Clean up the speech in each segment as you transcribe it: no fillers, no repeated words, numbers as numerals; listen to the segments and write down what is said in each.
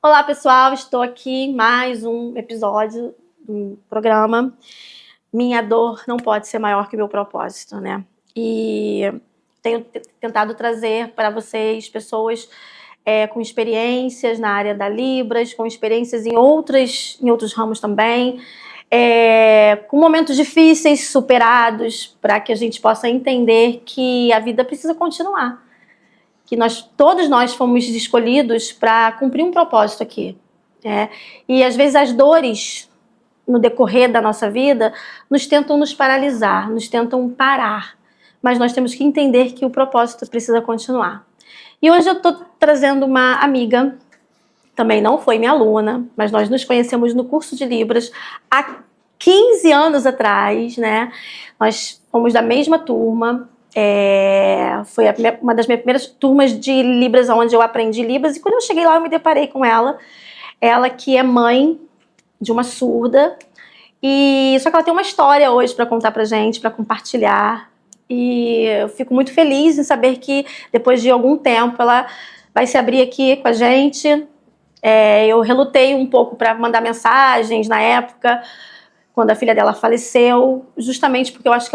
Olá, pessoal, estou aqui em mais um episódio do programa. Minha dor não pode ser maior que o meu propósito, né? E tenho tentado trazer para vocês pessoas com experiências na área da Libras, com experiências em outros ramos também, com momentos difíceis superados, para que a gente possa entender que a vida precisa continuar. Que todos nós fomos escolhidos para cumprir um propósito aqui. E às vezes as dores no decorrer da nossa vida nos tentam nos paralisar, nos tentam parar. Mas nós temos que entender que o propósito precisa continuar. E hoje eu estou trazendo uma amiga, também não foi minha aluna, mas nós nos conhecemos no curso de Libras há 15 anos atrás, né? Nós fomos da mesma turma. Foi uma das minhas primeiras turmas de Libras, onde eu aprendi Libras, e quando eu cheguei lá eu me deparei com ela que é mãe de uma surda, e só que ela tem uma história hoje para contar pra gente, para compartilhar, e eu fico muito feliz em saber que depois de algum tempo ela vai se abrir aqui com a gente. Eu relutei um pouco para mandar mensagens na época, quando a filha dela faleceu, justamente porque eu acho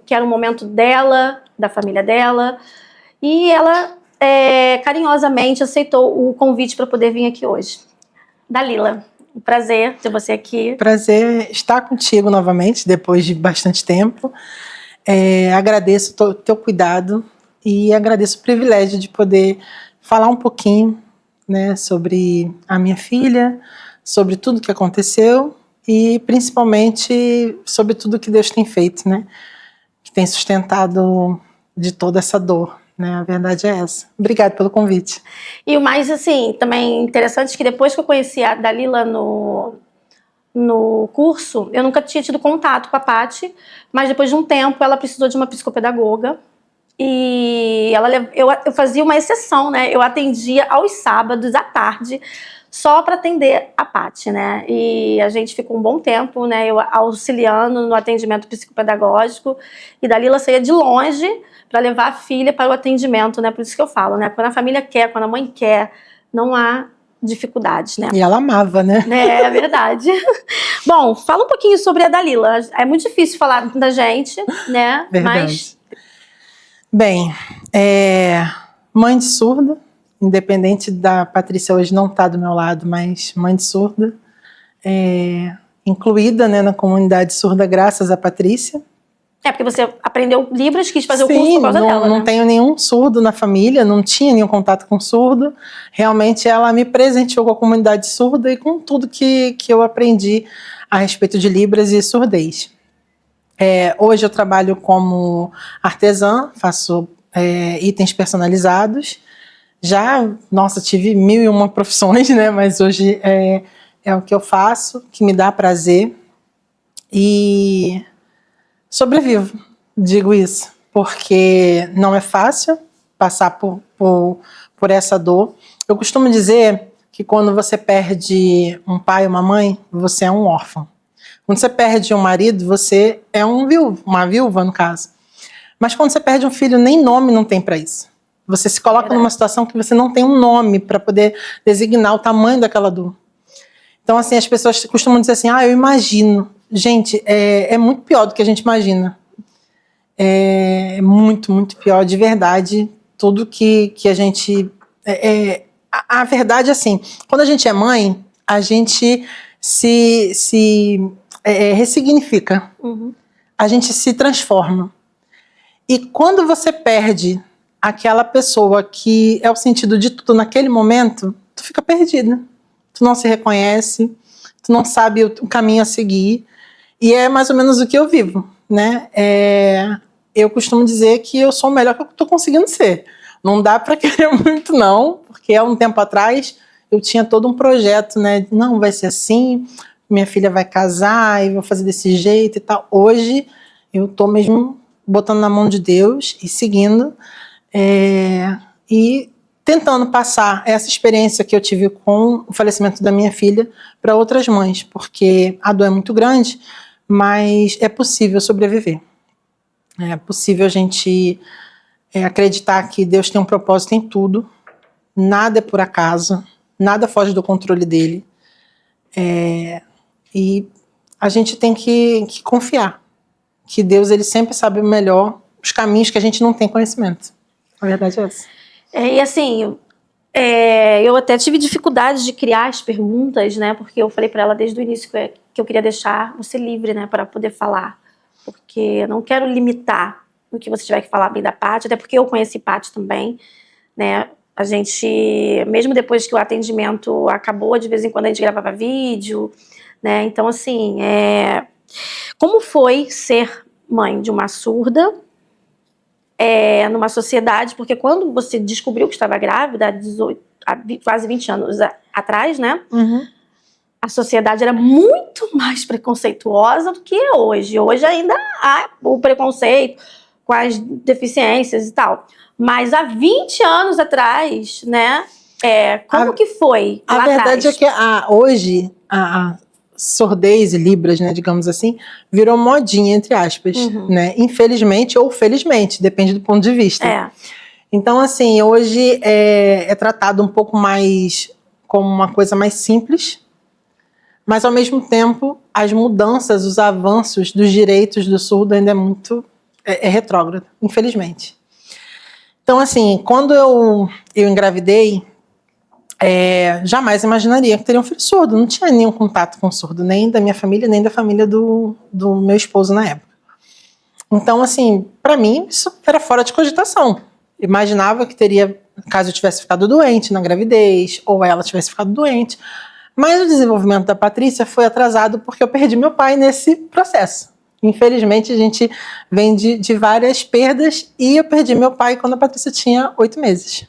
que era um momento dela, da família dela, e ela carinhosamente aceitou o convite para poder vir aqui hoje. Dalila, um prazer ter você aqui. Prazer estar contigo novamente, depois de bastante tempo. Agradeço o teu cuidado e agradeço o privilégio de poder falar um pouquinho, né, sobre a minha filha, sobre tudo que aconteceu, e principalmente sobre tudo que Deus tem feito, né? Que tem sustentado de toda essa dor, né? A verdade é essa. Obrigada pelo convite. E o mais, assim, também interessante é que depois que eu conheci a Dalila no curso, eu nunca tinha tido contato com a Paty, mas depois de um tempo ela precisou de uma psicopedagoga. E eu fazia uma exceção, né? Eu atendia aos sábados à tarde, só para atender a Paty, né? E a gente ficou um bom tempo, né? Eu auxiliando no atendimento psicopedagógico, e Dalila saía de longe para levar a filha para o atendimento, né? Por isso que eu falo, né? Quando a família quer, quando a mãe quer, não há dificuldades, né? E ela amava, né? É verdade. Bom, fala um pouquinho sobre a Dalila. É muito difícil falar da gente, né? Verdade. Mas... Bem, mãe de surda, independente da Patrícia hoje não estar do meu lado, mas mãe de surda, incluída, né, na comunidade surda graças a Patrícia. Porque você aprendeu Libras, quis fazer o curso por causa dela, né? Não tenho nenhum surdo na família, não tinha nenhum contato com surdo. Realmente ela me presenteou com a comunidade surda e com tudo que eu aprendi a respeito de Libras e surdez. Hoje eu trabalho como artesã, faço itens personalizados. Tive 1001 profissões, né? Mas hoje é o que eu faço, que me dá prazer. E sobrevivo, digo isso, porque não é fácil passar por essa dor. Eu costumo dizer que quando você perde um pai ou uma mãe, você é um órfão. Quando você perde um marido, você é uma viúva, no caso. Mas quando você perde um filho, nem nome não tem para isso. Você se coloca numa situação que você não tem um nome para poder designar o tamanho daquela dor. Então, assim, as pessoas costumam dizer assim, eu imagino. Gente, é muito pior do que a gente imagina. É muito, muito pior, de verdade. Tudo que a gente... A verdade é assim, quando a gente é mãe, a gente se ressignifica. Uhum. A gente se transforma. E quando você perde aquela pessoa que é o sentido de tudo naquele momento, tu fica perdida. Tu não se reconhece, tu não sabe o caminho a seguir. E é mais ou menos o que eu vivo, né? Eu costumo dizer que eu sou o melhor que eu estou conseguindo ser. Não dá para querer muito, não, porque há um tempo atrás eu tinha todo um projeto, né? Não, vai ser assim, minha filha vai casar e vou fazer desse jeito e tal. Hoje eu estou mesmo botando na mão de Deus e seguindo e tentando passar essa experiência que eu tive com o falecimento da minha filha para outras mães, porque a dor é muito grande, mas é possível sobreviver. É possível a gente acreditar que Deus tem um propósito em tudo, nada é por acaso, nada foge do controle dele. E a gente tem que confiar que Deus, ele sempre sabe o melhor, os caminhos que a gente não tem conhecimento. A verdade é essa. E assim, eu até tive dificuldade de criar as perguntas, né? Porque eu falei para ela desde o início que eu queria deixar você livre, né? Para poder falar. Porque eu não quero limitar o que você tiver que falar bem da Paty, até porque eu conheci Paty também, né? A gente, mesmo depois que o atendimento acabou, de vez em quando a gente gravava vídeo, né? Então, assim, como foi ser mãe de uma surda numa sociedade? Porque quando você descobriu que estava grávida, quase 20 anos atrás, né? Uhum. A sociedade era muito mais preconceituosa do que hoje. Hoje ainda há o preconceito com as deficiências e tal. Mas há 20 anos atrás, né? Como que foi lá atrás? A verdade é que hoje a surdez e libras, né, digamos assim, virou modinha, entre aspas, né? Infelizmente ou felizmente, depende do ponto de vista. Então, assim, hoje é tratado um pouco mais como uma coisa mais simples, mas ao mesmo tempo as mudanças, os avanços dos direitos do surdo ainda é muito retrógrado, infelizmente. Então, assim, quando eu engravidei, jamais imaginaria que teria um filho surdo. Não tinha nenhum contato com surdo, nem da minha família, nem da família do meu esposo na época. Então, assim, para mim, isso era fora de cogitação. Imaginava que teria, caso eu tivesse ficado doente na gravidez, ou ela tivesse ficado doente. Mas o desenvolvimento da Patrícia foi atrasado porque eu perdi meu pai nesse processo. Infelizmente, a gente vem de várias perdas, e eu perdi meu pai quando a Patrícia tinha 8 meses.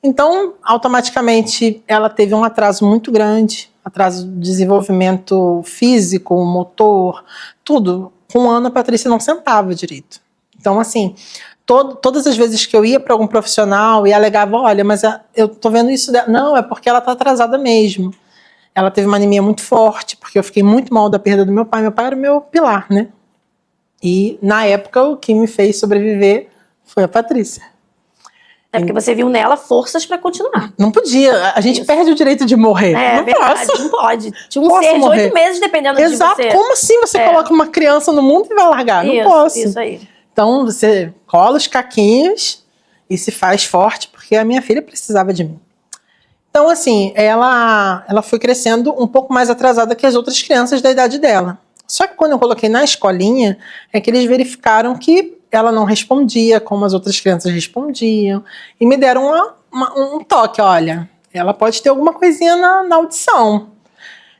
Então, automaticamente, ela teve um atraso muito grande, atraso de desenvolvimento físico, motor, tudo. Com 1 ano, a Patrícia não sentava direito. Então, assim, todas as vezes que eu ia para algum profissional e alegava, olha, mas eu tô vendo isso dela. Não, é porque ela tá atrasada mesmo. Ela teve uma anemia muito forte, porque eu fiquei muito mal da perda do meu pai. Meu pai era o meu pilar, né? E, na época, o que me fez sobreviver foi a Patrícia. Porque você viu nela forças para continuar. Não podia. A gente perde o direito de morrer. Não verdade, posso. Não pode. Tinha um ser de 8 meses, dependendo de você. Exato. Como assim você coloca uma criança no mundo e vai largar? Não posso. Isso aí. Então, você cola os caquinhos e se faz forte, porque a minha filha precisava de mim. Então, assim, ela foi crescendo um pouco mais atrasada que as outras crianças da idade dela. Só que quando eu coloquei na escolinha, é que eles verificaram que ela não respondia como as outras crianças respondiam, e me deram um toque, olha, ela pode ter alguma coisinha na audição.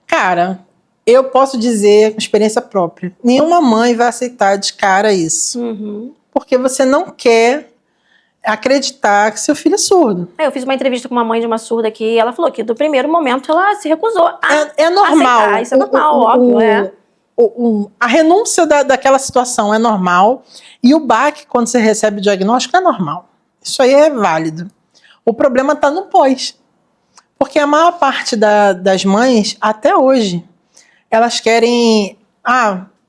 Cara, eu posso dizer, com experiência própria, nenhuma mãe vai aceitar de cara isso. Porque você não quer acreditar que seu filho é surdo. Eu fiz uma entrevista com uma mãe de uma surda aqui, e ela falou que do primeiro momento ela se recusou é normal. Aceitar. Isso é normal, óbvio, a renúncia daquela situação é normal, e o baque, quando você recebe o diagnóstico, é normal. Isso aí é válido. O problema está no pós. Porque a maior parte das mães, até hoje, elas querem,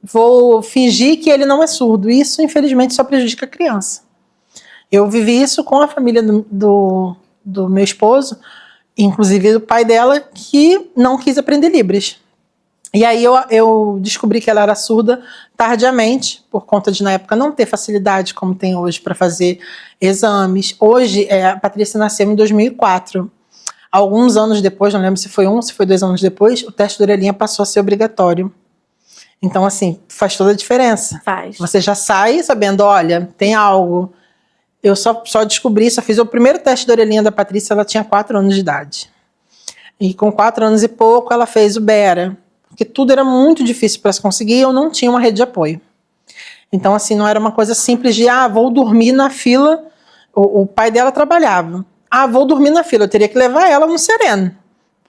vou fingir que ele não é surdo. Isso, infelizmente, só prejudica a criança. Eu vivi isso com a família do meu esposo, inclusive o pai dela, que não quis aprender Libras. E aí eu descobri que ela era surda tardiamente, por conta de, na época, não ter facilidade como tem hoje para fazer exames. Hoje, a Patrícia nasceu em 2004. Alguns anos depois, não lembro se foi 1, se foi 2 anos depois, o teste de orelhinha passou a ser obrigatório. Então, assim, faz toda a diferença. Faz. Você já sai sabendo, olha, tem algo. Eu só descobri, só fiz o primeiro teste de orelhinha da Patrícia, ela tinha 4 anos de idade. E com 4 anos e pouco, ela fez o Bera. Porque tudo era muito difícil para se conseguir, e eu não tinha uma rede de apoio. Então, assim, não era uma coisa simples de, vou dormir na fila. O pai dela trabalhava. Vou dormir na fila, eu teria que levar ela no sereno,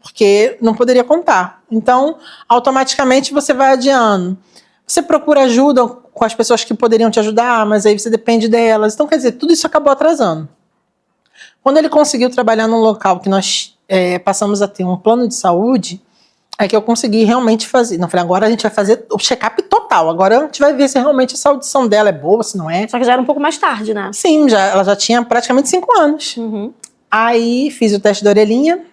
porque não poderia contar. Então, automaticamente você vai adiando. Você procura ajuda com as pessoas que poderiam te ajudar, mas aí você depende delas. Então, quer dizer, tudo isso acabou atrasando. Quando ele conseguiu trabalhar num local que nós passamos a ter um plano de saúde, é que eu consegui realmente fazer. Não, falei, agora a gente vai fazer o check-up total. Agora a gente vai ver se realmente essa audição dela é boa, se não é. Só que já era um pouco mais tarde, né? Sim, ela já tinha praticamente 5 anos. Aí fiz o teste da orelhinha,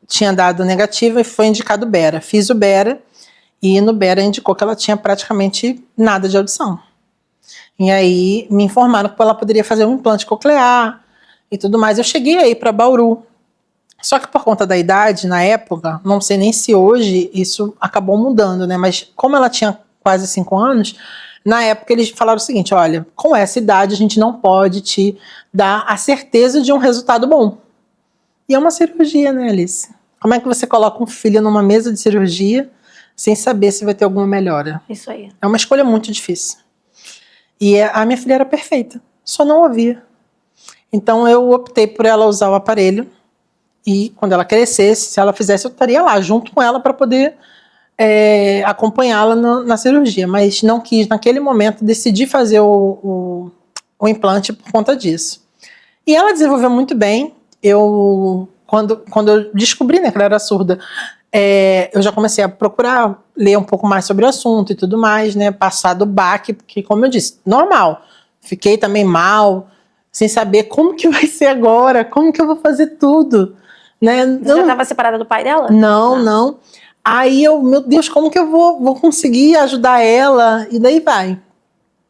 tinha dado negativa e foi indicado Bera. Fiz o Bera e no Bera indicou que ela tinha praticamente nada de audição. E aí me informaram que ela poderia fazer um implante coclear e tudo mais. Eu cheguei aí para Bauru. Só que por conta da idade, na época, não sei nem se hoje isso acabou mudando, né? Mas como ela tinha quase 5 anos, na época eles falaram o seguinte: olha, com essa idade a gente não pode te dar a certeza de um resultado bom. E é uma cirurgia, né, Alice? Como é que você coloca um filho numa mesa de cirurgia sem saber se vai ter alguma melhora? Isso aí. É uma escolha muito difícil. E a minha filha era perfeita, só não ouvia. Então eu optei por ela usar o aparelho. E quando ela crescesse, se ela fizesse, eu estaria lá junto com ela para poder acompanhá-la na cirurgia. Mas não quis, naquele momento, decidir fazer o implante por conta disso. E ela desenvolveu muito bem. Quando eu descobri, né, que ela era surda, eu já comecei a procurar ler um pouco mais sobre o assunto e tudo mais, né, passar do baque, porque, como eu disse, normal. Fiquei também mal, sem saber como que vai ser agora, como que eu vou fazer tudo. Né? Você já estava separada do pai dela? Não. Aí meu Deus, como que eu vou conseguir ajudar ela? E daí vai.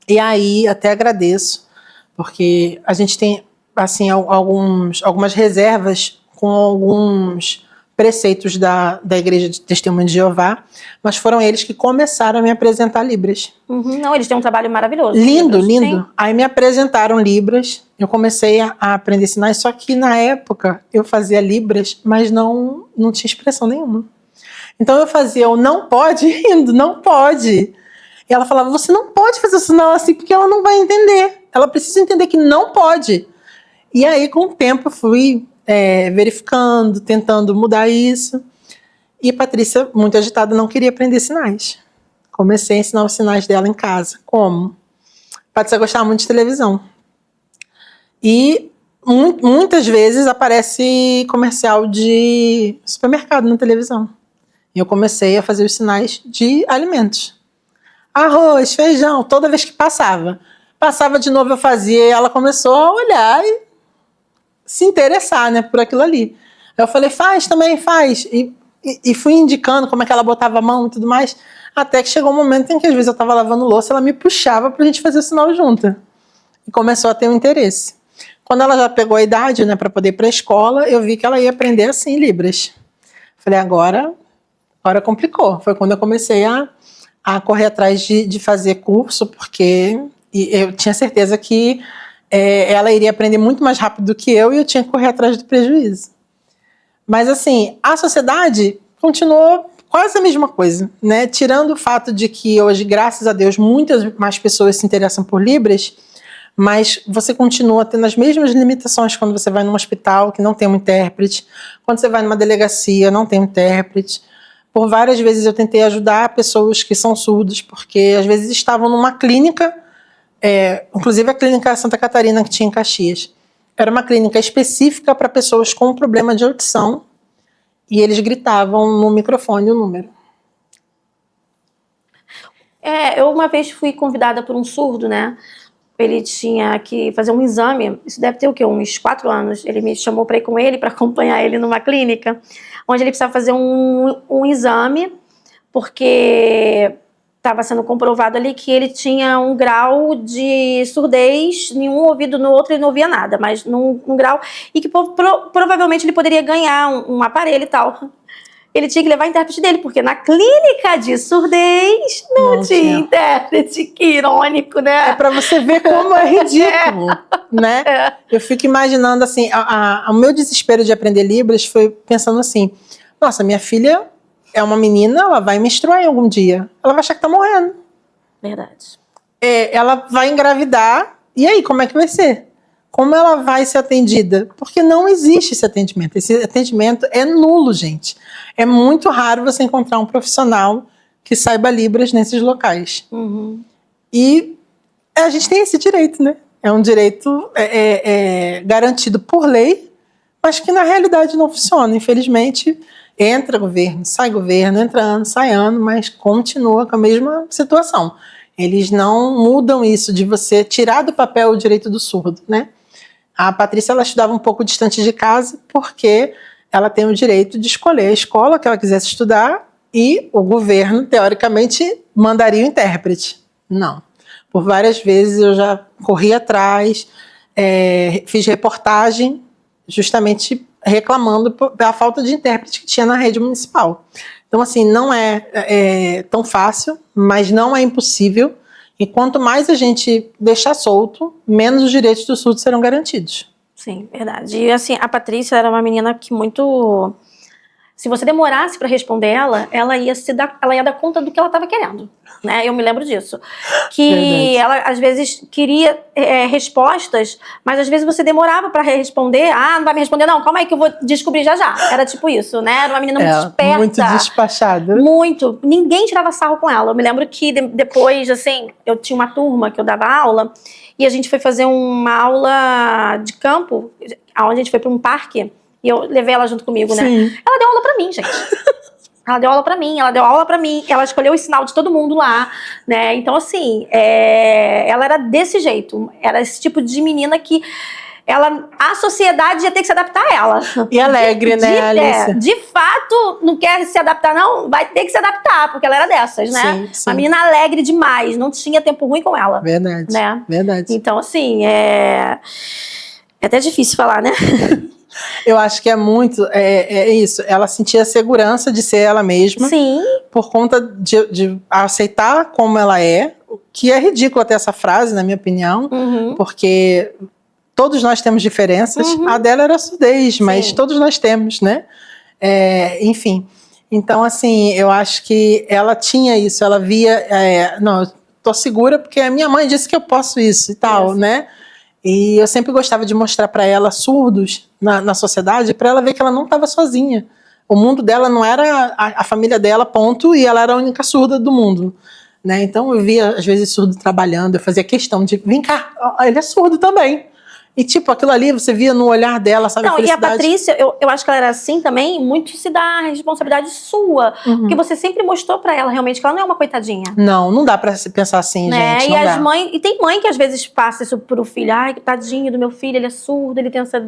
E aí até agradeço, porque a gente tem assim algumas reservas com alguns preceitos da Igreja de Testemunho de Jeová, mas foram eles que começaram a me apresentar Libras. Não, eles têm um trabalho maravilhoso. Lindo. Sim. Aí me apresentaram Libras, eu comecei a aprender sinais, só que na época eu fazia Libras, mas não tinha expressão nenhuma. Então eu fazia o não pode rindo, não pode. E ela falava, você não pode fazer o sinal assim, porque ela não vai entender. Ela precisa entender que não pode. E aí com o tempo eu fui verificando, tentando mudar isso. E a Patrícia, muito agitada, não queria aprender sinais. Comecei a ensinar os sinais dela em casa. Como? Patrícia gostava muito de televisão. E muitas vezes aparece comercial de supermercado na televisão. E eu comecei a fazer os sinais de alimentos. Arroz, feijão, toda vez que passava. Passava de novo, eu fazia, e ela começou a olhar e se interessar, né, por aquilo ali. Eu falei, faz também, faz. E fui indicando como é que ela botava a mão e tudo mais, até que chegou um momento em que às vezes eu estava lavando louça, ela me puxava pra gente fazer o sinal junto. E começou a ter um interesse. Quando ela já pegou a idade, né, para poder ir para a escola, eu vi que ela ia aprender assim Libras. Falei, agora complicou. Foi quando eu comecei a correr atrás de fazer curso, porque eu tinha certeza que ela iria aprender muito mais rápido do que eu, e eu tinha que correr atrás do prejuízo. Mas assim, a sociedade continuou quase a mesma coisa, né? Tirando o fato de que hoje, graças a Deus, muitas mais pessoas se interessam por Libras, mas você continua tendo as mesmas limitações quando você vai num hospital que não tem um intérprete, quando você vai numa delegacia, não tem um intérprete. Por várias vezes eu tentei ajudar pessoas que são surdas, porque às vezes estavam numa clínica, inclusive a clínica Santa Catarina que tinha em Caxias. Era uma clínica específica para pessoas com problema de audição, e eles gritavam no microfone o número. Eu uma vez fui convidada por um surdo, né? Ele tinha que fazer um exame, isso deve ter o quê? Uns 4 anos. Ele me chamou para ir com ele, para acompanhar ele numa clínica, onde ele precisava fazer um exame, porque estava sendo comprovado ali que ele tinha um grau de surdez, em um ouvido, no outro ele não ouvia nada, mas num grau, e que provavelmente ele poderia ganhar um aparelho e tal. Ele tinha que levar a intérprete dele, porque na clínica de surdez não tinha intérprete. Que irônico, né? É para você ver como é ridículo, né? Eu fico imaginando assim, o meu desespero de aprender Libras foi pensando assim, nossa, minha filha é uma menina, ela vai menstruar em algum dia, ela vai achar que tá morrendo. Verdade. Ela vai engravidar, e aí, como é que vai ser? Como ela vai ser atendida? Porque não existe esse atendimento. Esse atendimento é nulo, gente. É muito raro você encontrar um profissional que saiba Libras nesses locais. Uhum. E a gente tem esse direito, né? É um direito garantido por lei, mas que na realidade não funciona. Infelizmente, entra governo, entra ano, sai ano, mas continua com a mesma situação. Eles não mudam isso de você tirar do papel o direito do surdo, né? A Patrícia, ela estudava um pouco distante de casa porque ela tem o direito de escolher a escola que ela quisesse estudar e o governo, teoricamente, mandaria o intérprete. Não. Por várias vezes eu já corri atrás, fiz reportagem justamente reclamando da falta de intérprete que tinha na rede municipal. Então, assim, não é tão fácil, mas não é impossível. E quanto mais a gente deixar solto, menos os direitos dos surdos serão garantidos. Sim, verdade. E assim, a Patrícia era uma menina que muito... Se você demorasse para responder ela ia dar conta do que ela estava querendo, né? Eu me lembro disso. Que ela, às vezes, queria respostas, mas às vezes você demorava para responder. Ah, não vai me responder não, calma aí que eu vou descobrir já já. Era tipo isso, né? Era uma menina muito esperta. Muito despachada. Muito. Ninguém tirava sarro com ela. Eu me lembro que depois, assim, eu tinha uma turma que eu dava aula e a gente foi fazer uma aula de campo, onde a gente foi para um parque. E eu levei ela junto comigo, né? Sim. Ela deu aula pra mim, gente. Ela deu aula pra mim. Ela escolheu o sinal de todo mundo lá, né? Então, assim, ela era desse jeito. Era esse tipo de menina que a sociedade ia ter que se adaptar a ela. E alegre, né, Alice? De fato, não quer se adaptar, não? Vai ter que se adaptar, porque ela era dessas, né? Sim, sim. Uma menina alegre demais. Não tinha tempo ruim com ela. Verdade, né? verdade. Então, assim, é até difícil falar, né? Eu acho que é muito, isso, ela sentia a segurança de ser ela mesma. Sim. Por conta de aceitar como ela é, que é ridículo até essa frase, na minha opinião, porque todos nós temos diferenças, a dela era surdez, mas Sim. todos nós temos, né? Enfim, então assim, eu acho que ela tinha isso, ela via, não, eu tô segura porque a minha mãe disse que eu posso isso e tal, né? E eu sempre gostava de mostrar para ela surdos na sociedade, para ela ver que ela não estava sozinha. O mundo dela não era a família dela, ponto, e ela era a única surda do mundo. Né? Então eu via, às vezes, surdo trabalhando, eu fazia questão de, vem cá, ele é surdo também. E tipo, aquilo ali, você via no olhar dela, sabe? Não, e a Patrícia, eu acho que ela era assim também, muito se dá a responsabilidade sua. Porque você sempre mostrou pra ela realmente que ela não é uma coitadinha. Não dá pra se pensar assim, né? gente. E as mães, e tem mãe que às vezes passa isso pro filho. Ai, tadinho do meu filho, ele é surdo, ele tem essa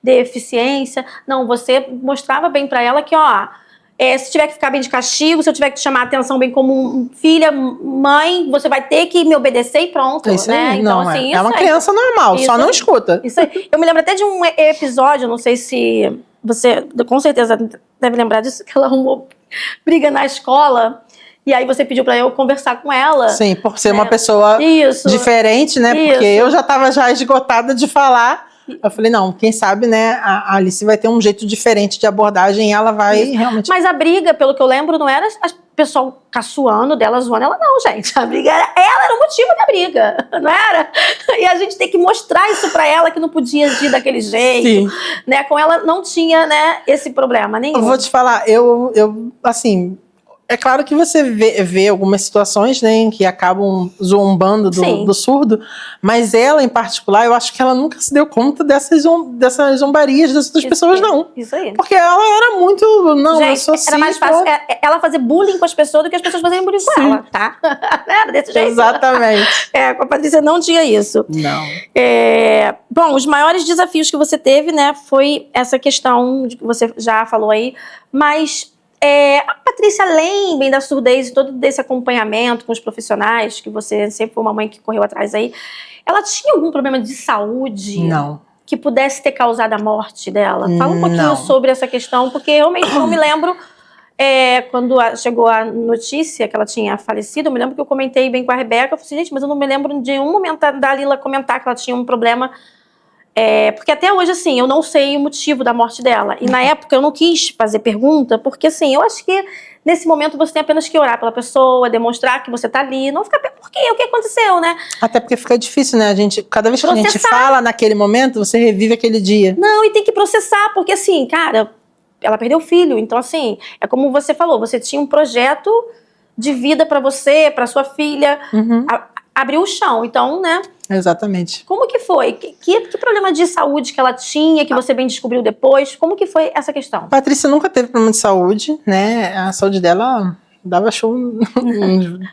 deficiência. Não, você mostrava bem pra ela que, ó, se tiver que ficar bem de castigo, se eu tiver que te chamar a atenção bem como filha, mãe, você vai ter que me obedecer e pronto. Isso né? aí, Então, não, assim, é uma criança normal, só não escuta. Isso aí. Eu me lembro até de um episódio, não sei se você, com certeza, deve lembrar disso, que ela arrumou briga na escola. E aí você pediu pra eu conversar com ela. Sim, por ser uma pessoa diferente, né? Porque eu já estava já esgotada de falar. Eu falei, não, quem sabe, né, a Alice vai ter um jeito diferente de abordagem e ela vai realmente... Mas a briga, pelo que eu lembro, não era o pessoal caçoando dela, zoando ela, não, gente. A briga ela era o motivo da briga, não era? E a gente tem que mostrar isso pra ela, que não podia agir daquele jeito. Sim. Né? Com ela não tinha, né, esse problema nenhum. Eu vou te falar, eu assim... É claro que você vê algumas situações, né, em que acabam zombando do surdo, mas ela, em particular, eu acho que ela nunca se deu conta dessas zombarias das outras pessoas, não. Isso aí. Porque ela era muito... Não, gente, eu sou assim, era mais fácil ela fazer bullying com as pessoas do que as pessoas fazerem bullying com ela, tá? Era desse jeito. Exatamente. Com a Patrícia não tinha isso. Não. Bom, os maiores desafios que você teve, né, foi essa questão que você já falou aí, mas... a Patrícia, além bem da surdez e todo desse acompanhamento com os profissionais, que você sempre foi uma mãe que correu atrás aí, ela tinha algum problema de saúde? Não. Que pudesse ter causado a morte dela? Fala um pouquinho sobre essa questão, porque realmente não me lembro, quando chegou a notícia que ela tinha falecido, eu me lembro que eu comentei bem com a Rebeca, eu falei, gente, mas eu não me lembro de um momento da Lila comentar que ela tinha um problema. Porque até hoje, assim, eu não sei o motivo da morte dela. E na época eu não quis fazer pergunta, porque assim, eu acho que nesse momento você tem apenas que orar pela pessoa, demonstrar que você tá ali, não ficar, por quê? O que aconteceu, né? Até porque fica difícil, né? Cada vez que a gente fala naquele momento, você revive aquele dia. Não, e tem que processar, porque assim, cara, ela perdeu o filho, então assim, é como você falou, você tinha um projeto de vida pra você, pra sua filha, abriu o chão, então, né? Exatamente. Como que foi? Que problema de saúde que ela tinha, que você bem descobriu depois? Como que foi essa questão? Patrícia nunca teve problema de saúde, né? A saúde dela dava show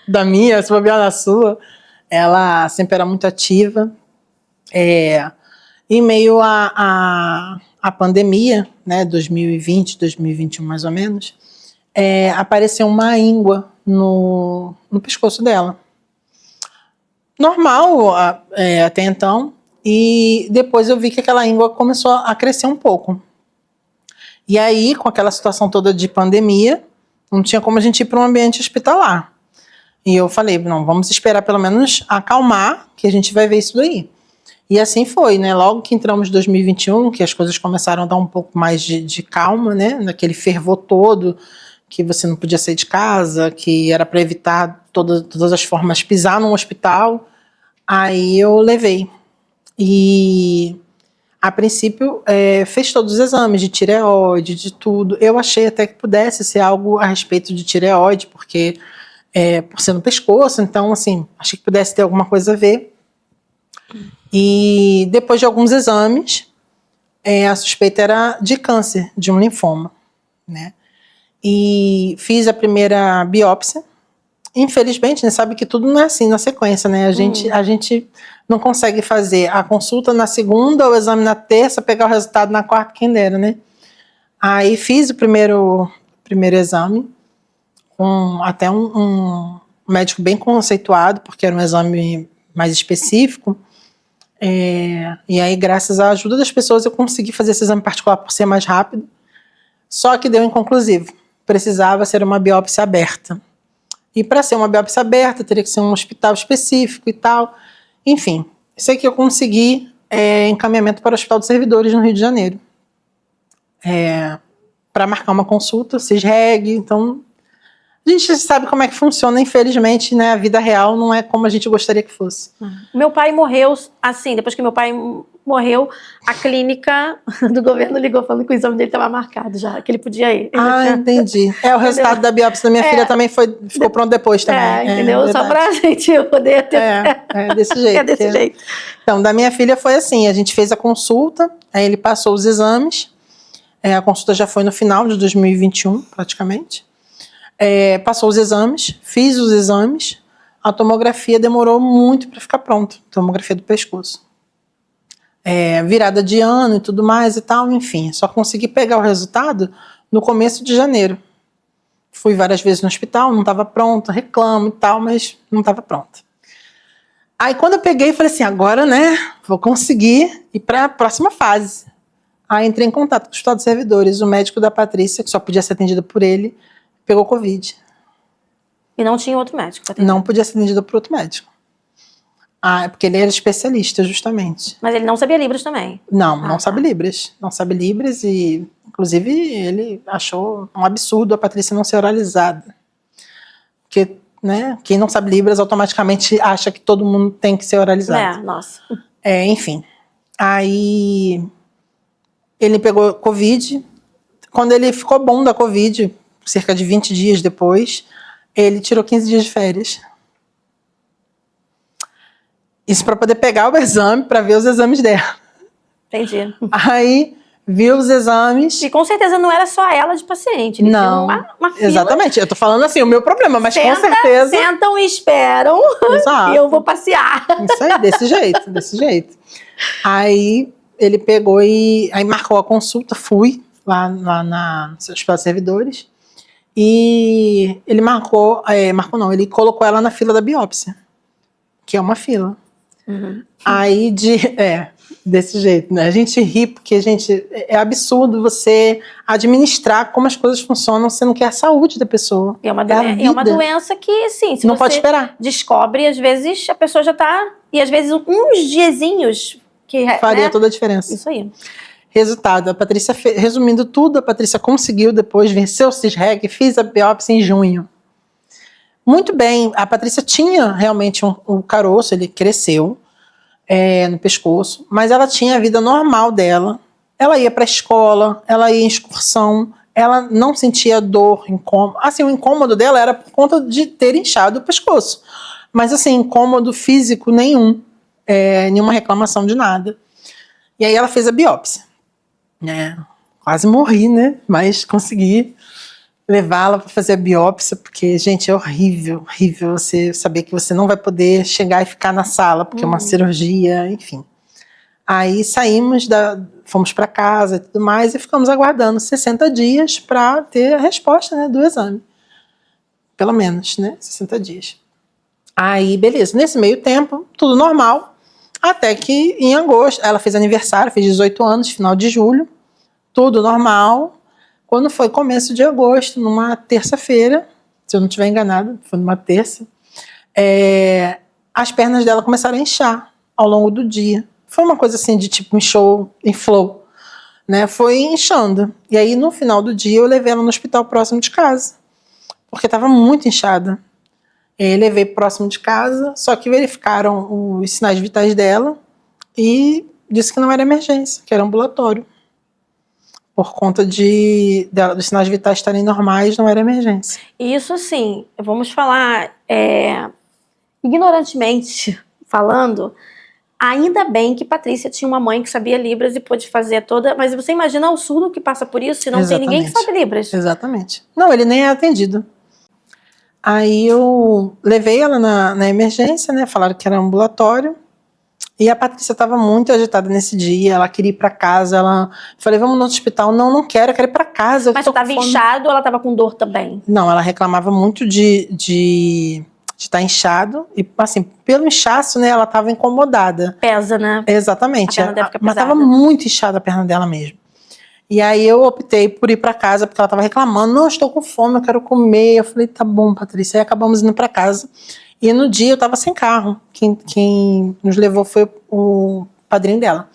da minha, se bobear na sua. Ela sempre era muito ativa. Em meio à pandemia, né, 2020, 2021 mais ou menos, apareceu uma íngua no pescoço dela. Normal até então, e depois eu vi que aquela íngua começou a crescer um pouco. E aí, com aquela situação toda de pandemia, não tinha como a gente ir para um ambiente hospitalar. E eu falei, não, vamos esperar pelo menos acalmar, que a gente vai ver isso daí. E assim foi, né? Logo que entramos em 2021, que as coisas começaram a dar um pouco mais de calma, né? Naquele fervor todo, que você não podia sair de casa, que era para evitar todas as formas pisar num hospital. Aí eu levei. E a princípio fez todos os exames de tireoide, de tudo. Eu achei até que pudesse ser algo a respeito de tireoide, porque por ser no pescoço, então assim, achei que pudesse ter alguma coisa a ver. E depois de alguns exames, a suspeita era de câncer, de um linfoma, né? E fiz a primeira biópsia. Infelizmente, né, sabe que tudo não é assim na sequência, né? A gente não consegue fazer a consulta na segunda, o exame na terça, pegar o resultado na quarta, quem dera, né? Aí fiz o primeiro exame, com até um médico bem conceituado, porque era um exame mais específico. E aí, graças à ajuda das pessoas, eu consegui fazer esse exame particular por ser mais rápido. Só que deu inconclusivo. Precisava ser uma biópsia aberta. E para ser uma biópsia aberta, teria que ser um hospital específico e tal. Enfim, sei que eu consegui encaminhamento para o Hospital dos Servidores, no Rio de Janeiro. Para marcar uma consulta, CISREG. Então, a gente sabe como é que funciona, infelizmente, né? A vida real não é como a gente gostaria que fosse. Meu pai morreu assim, depois que meu pai morreu, a clínica do governo ligou falando que o exame dele estava marcado já, que ele podia ir. Entendi. O resultado da biópsia da minha filha também ficou pronto depois também. Entendeu? Só pra gente poder ter... desse jeito. Desse jeito. Então, da minha filha foi assim, a gente fez a consulta, aí ele passou os exames, a consulta já foi no final de 2021, praticamente. Passou os exames, fiz os exames, a tomografia demorou muito para ficar pronta, tomografia do pescoço. Virada de ano e tudo mais e tal, enfim, só consegui pegar o resultado no começo de janeiro. Fui várias vezes no hospital, não estava pronta, reclamo e tal, mas não estava pronta. Aí quando eu peguei, falei assim, agora, né, vou conseguir ir para a próxima fase. Aí entrei em contato com o Hospital dos Servidores, o médico da Patrícia, que só podia ser atendido por ele, pegou Covid. E não tinha outro médico pra atender? Não podia ser atendido por outro médico. Porque ele era especialista, justamente. Mas ele não sabia Libras também? Não sabe Libras. Não sabe Libras e, inclusive, ele achou um absurdo a Patrícia não ser oralizada. Porque, né, quem não sabe Libras automaticamente acha que todo mundo tem que ser oralizado. Nossa. Enfim. Aí ele pegou Covid. Quando ele ficou bom da Covid, cerca de 20 dias depois, ele tirou 15 dias de férias. Isso para poder pegar o exame, para ver os exames dela. Entendi. Aí, viu os exames. E com certeza não era só ela de paciente. Ele não, uma fila. Exatamente. Eu tô falando assim, o meu problema, mas com certeza... Sentam e esperam. Exato. E eu vou passear. Isso aí, desse jeito. Aí, ele pegou e aí marcou a consulta, fui lá no Hospital dos Servidores. E ele ele colocou ela na fila da biópsia, que é uma fila. Aí, desse jeito, né? A gente ri porque, é absurdo você administrar como as coisas funcionam, você não quer a saúde da pessoa. É uma doença que, sim, se não você pode esperar. Descobre, às vezes a pessoa já tá, e às vezes uns diazinhos que faria toda a diferença. Isso aí. Resultado, a Patrícia, resumindo tudo, a Patrícia conseguiu depois, venceu o CISREG, fiz a biópsia em junho. Muito bem, a Patrícia tinha realmente um caroço, ele cresceu no pescoço, mas ela tinha a vida normal dela. Ela ia para a escola, ela ia em excursão, ela não sentia dor, incômodo. Assim, o incômodo dela era por conta de ter inchado o pescoço. Mas assim, incômodo físico nenhum, nenhuma reclamação de nada. E aí ela fez a biópsia. Quase morri, né? Mas consegui levá-la para fazer a biópsia, porque, gente, é horrível você saber que você não vai poder chegar e ficar na sala, porque é uma cirurgia, enfim. Aí fomos para casa e tudo mais, e ficamos aguardando 60 dias para ter a resposta, né, do exame. Pelo menos, né, 60 dias. Aí, beleza. Nesse meio tempo, tudo normal. Até que em agosto, ela fez aniversário, fez 18 anos, final de julho. Tudo normal. Quando foi começo de agosto, numa terça-feira, se eu não estiver enganada, foi numa terça, as pernas dela começaram a inchar ao longo do dia. Foi uma coisa assim de tipo inflou, né? Foi inchando. E aí no final do dia eu levei ela no hospital próximo de casa, porque estava muito inchada. Levei próximo de casa, só que verificaram os sinais vitais dela e disse que não era emergência, que era ambulatório. Por conta dos sinais vitais estarem normais, não era emergência. Isso, assim, vamos falar ignorantemente falando, ainda bem que Patrícia tinha uma mãe que sabia Libras e pôde fazer toda... Mas você imagina o surdo que passa por isso se não tem ninguém que sabe Libras. Exatamente. Não, ele nem é atendido. Aí eu levei ela na emergência, né? Falaram que era ambulatório. E a Patrícia estava muito agitada nesse dia, ela queria ir para casa, falei, vamos no hospital. Não quero, eu quero ir para casa. Mas estava inchado ou ela estava com dor também? Não, ela reclamava muito de estar inchado, e assim, pelo inchaço, né, ela estava incomodada. Pesa, né? Exatamente. A perna deve ficar mas pesada. estava muito inchada a perna dela mesmo. E aí eu optei por ir para casa, porque ela estava reclamando, não, estou com fome, eu quero comer. Eu falei, tá bom, Patrícia. Aí acabamos indo para casa. E no dia eu estava sem carro. Quem nos levou foi o padrinho dela.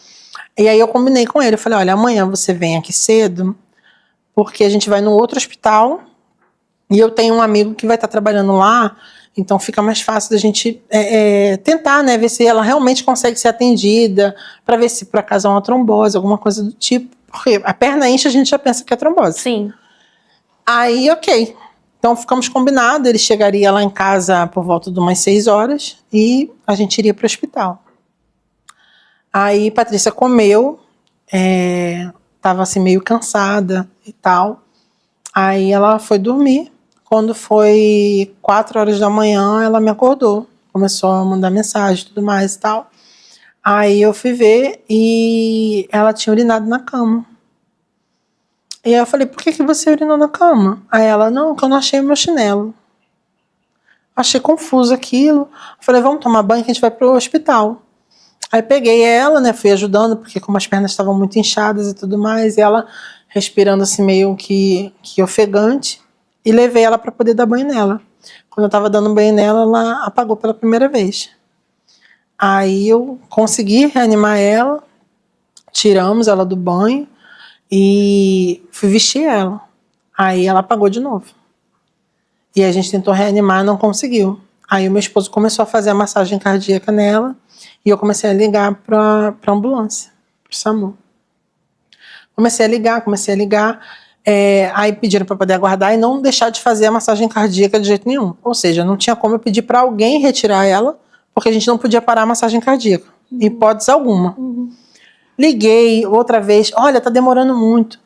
E aí eu combinei com ele, eu falei, olha, amanhã você vem aqui cedo, porque a gente vai no outro hospital, e eu tenho um amigo que vai estar trabalhando lá, então fica mais fácil da gente tentar, né, ver se ela realmente consegue ser atendida, para ver se por acaso é uma trombose, alguma coisa do tipo, porque a perna incha, a gente já pensa que é trombose. Sim. Aí, ok. Então ficamos combinados, ele chegaria lá em casa por volta de umas 6 horas e a gente iria para o hospital. Aí Patrícia comeu, estava assim meio cansada e tal. Aí ela foi dormir. Quando foi 4 horas da manhã, ela me acordou. Começou a mandar mensagem e tudo mais e tal. Aí eu fui ver e ela tinha urinado na cama. E aí eu falei, por que você urinou na cama? Aí ela, não, que eu não achei meu chinelo. Achei confuso aquilo. Eu falei, vamos tomar banho que a gente vai pro hospital. Aí peguei ela, né, fui ajudando, porque como as pernas estavam muito inchadas e tudo mais, e ela respirando assim meio que ofegante, e levei ela para poder dar banho nela. Quando eu tava dando banho nela, ela apagou pela primeira vez. Aí eu consegui reanimar ela, tiramos ela do banho, e fui vestir ela. Aí ela apagou de novo. E a gente tentou reanimar, não conseguiu. Aí o meu esposo começou a fazer a massagem cardíaca nela e eu comecei a ligar para a ambulância, para o SAMU. Comecei a ligar. Aí pediram para poder aguardar e não deixar de fazer a massagem cardíaca de jeito nenhum. Ou seja, não tinha como eu pedir para alguém retirar ela, porque a gente não podia parar a massagem cardíaca, em hipótese alguma. Liguei outra vez, olha, tá demorando muito.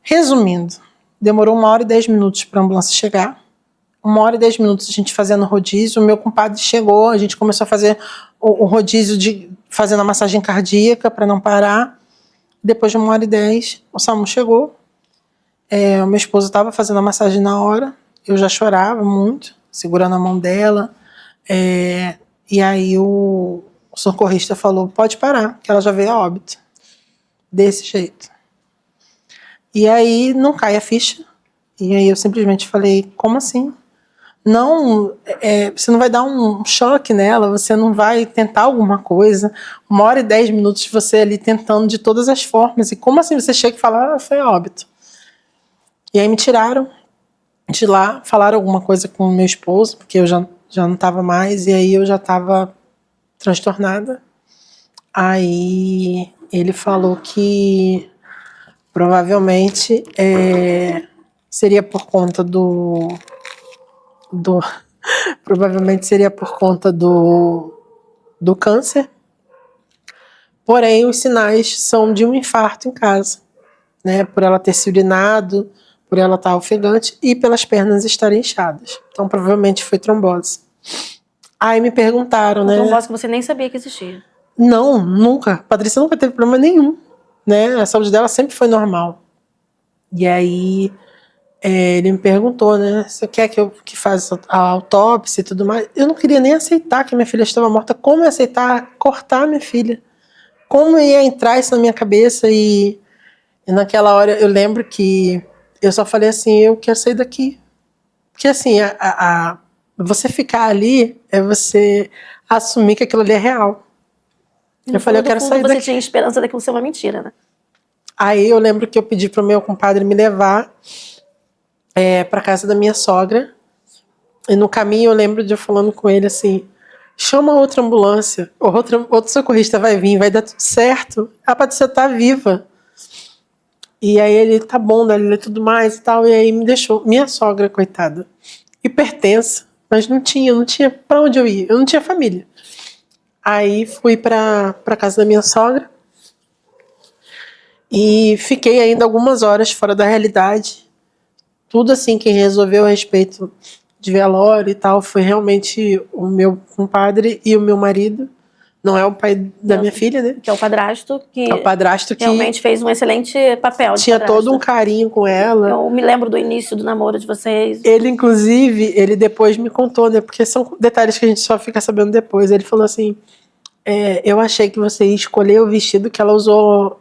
Resumindo, demorou 1h10 para a ambulância chegar. 1h10 a gente fazendo rodízio. O meu compadre chegou, a gente começou a fazer o rodízio fazendo a massagem cardíaca para não parar. Depois de 1h10, o SAMU chegou. O meu esposo estava fazendo a massagem na hora. Eu já chorava muito, segurando a mão dela. E aí o socorrista falou, pode parar, que ela já veio a óbito. Desse jeito. E aí não cai a ficha. E aí eu simplesmente falei, como assim? Não, você não vai dar um choque nela, você não vai tentar alguma coisa. 1h10 você ali tentando de todas as formas. E como assim você chega e fala, foi óbito? E aí me tiraram de lá, falaram alguma coisa com o meu esposo, porque eu já não estava mais, e aí eu já estava transtornada. Aí ele falou que provavelmente seria por conta provavelmente seria por conta do câncer. Porém, os sinais são de um infarto em casa, né? Por ela ter se urinado, por ela estar ofegante e pelas pernas estarem inchadas. Então, provavelmente foi trombose. Aí me perguntaram, né? Trombose que você nem sabia que existia. Não, nunca. A Patrícia nunca teve problema nenhum, né? A saúde dela sempre foi normal. E aí ele me perguntou, né? Você quer que eu faça a autópsia e tudo mais? Eu não queria nem aceitar que minha filha estava morta. Como eu aceitar cortar minha filha? Como ia entrar isso na minha cabeça? E naquela hora eu lembro que eu só falei assim, eu quero sair daqui. Porque assim, você ficar ali é você assumir que aquilo ali é real. Eu falei, eu quero sair daqui. Você tinha esperança daquilo ser uma mentira, né? Aí eu lembro que eu pedi pro meu compadre me levar pra casa da minha sogra. E no caminho eu lembro de eu falando com ele assim, chama outra ambulância, outro socorrista vai vir, vai dar tudo certo. A Patrícia tá viva. E aí ele, tá bom, Dalila, e tudo mais e tal. E aí me deixou, minha sogra, coitada, hipertensa, mas não tinha pra onde eu ir, eu não tinha família. Aí fui pra casa da minha sogra e fiquei ainda algumas horas fora da realidade. Tudo assim, quem resolveu a respeito de velório e tal foi realmente o meu compadre e o meu marido. Não é o pai da minha filha, né? Que é o padrasto que, é o padrasto que realmente fez um excelente papel de tinha padrasto. todo um carinho com ela. Eu me lembro do início do namoro de vocês. Ele, inclusive, ele depois me contou, né? Porque são detalhes que a gente só fica sabendo depois. Ele falou assim, eu achei que você ia escolher o vestido que ela usou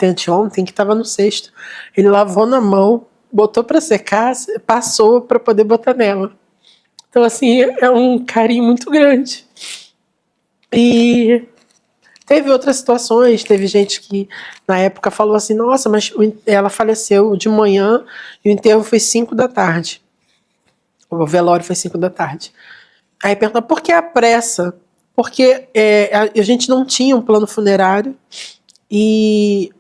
anteontem, que estava no cesto. Ele lavou na mão, botou para secar, passou para poder botar nela. Então, assim, é um carinho muito grande. E teve outras situações, teve gente que na época falou assim, nossa, mas ela faleceu de manhã e o enterro foi 5 da tarde. O velório foi 5 da tarde. Aí pergunta, por que a pressa? Porque a gente não tinha um plano funerário e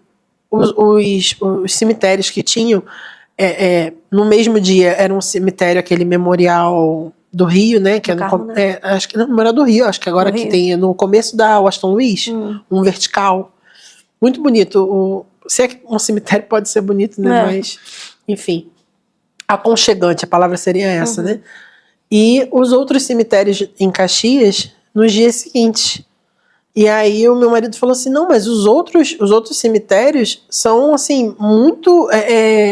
os cemitérios que tinham, no mesmo dia, era um cemitério, aquele memorial do Rio, né? Que acho que não, memorial do Rio, acho que agora que tem no começo da Washington Luiz, um vertical. Muito bonito. Se é que um cemitério pode ser bonito, né? Mas, enfim, aconchegante, a palavra seria essa, né? E os outros cemitérios em Caxias, nos dias seguintes. E aí o meu marido falou assim, não, mas os outros cemitérios são, assim, muito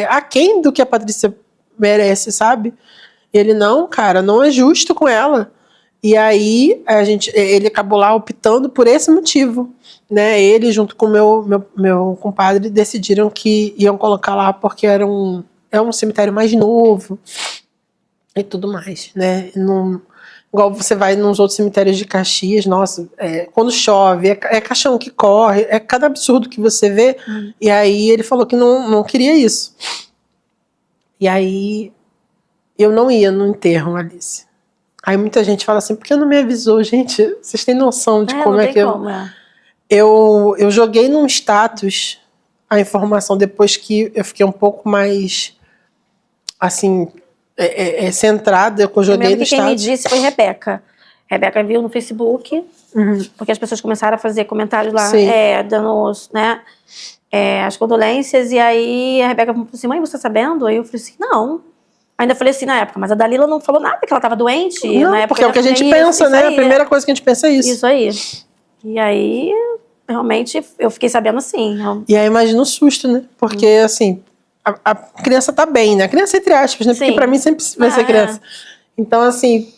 aquém do que a Patrícia merece, sabe? Ele, não, cara, não é justo com ela. E aí ele acabou lá optando por esse motivo, né? Ele, junto com o meu compadre, decidiram que iam colocar lá porque é um cemitério mais novo e tudo mais, né? Igual você vai nos outros cemitérios de Caxias, nossa, quando chove, é caixão que corre, é cada absurdo que você vê. E aí ele falou que não queria isso. E aí eu não ia no enterro, Alice. Aí muita gente fala assim, por que não me avisou? Gente, vocês têm noção de como é que eu joguei num status a informação depois que eu fiquei um pouco mais, assim, centrada, eu joguei no status. Quem me disse foi Rebeca. Rebeca viu no Facebook, porque as pessoas começaram a fazer comentários lá, dando, né, as condolências, e aí a Rebeca falou assim, mãe, você tá sabendo? Aí eu falei assim, não. Ainda falei assim na época, mas a Dalila não falou nada que ela tava doente. Não, na época, porque é o que a gente pensa, né? A primeira coisa que a gente pensa é isso. Isso aí. E aí, realmente, eu fiquei sabendo assim. E aí imagina o susto, né? Porque, assim, a criança tá bem, né? A criança entre aspas, né? Porque pra mim sempre vai ser criança. Então, assim,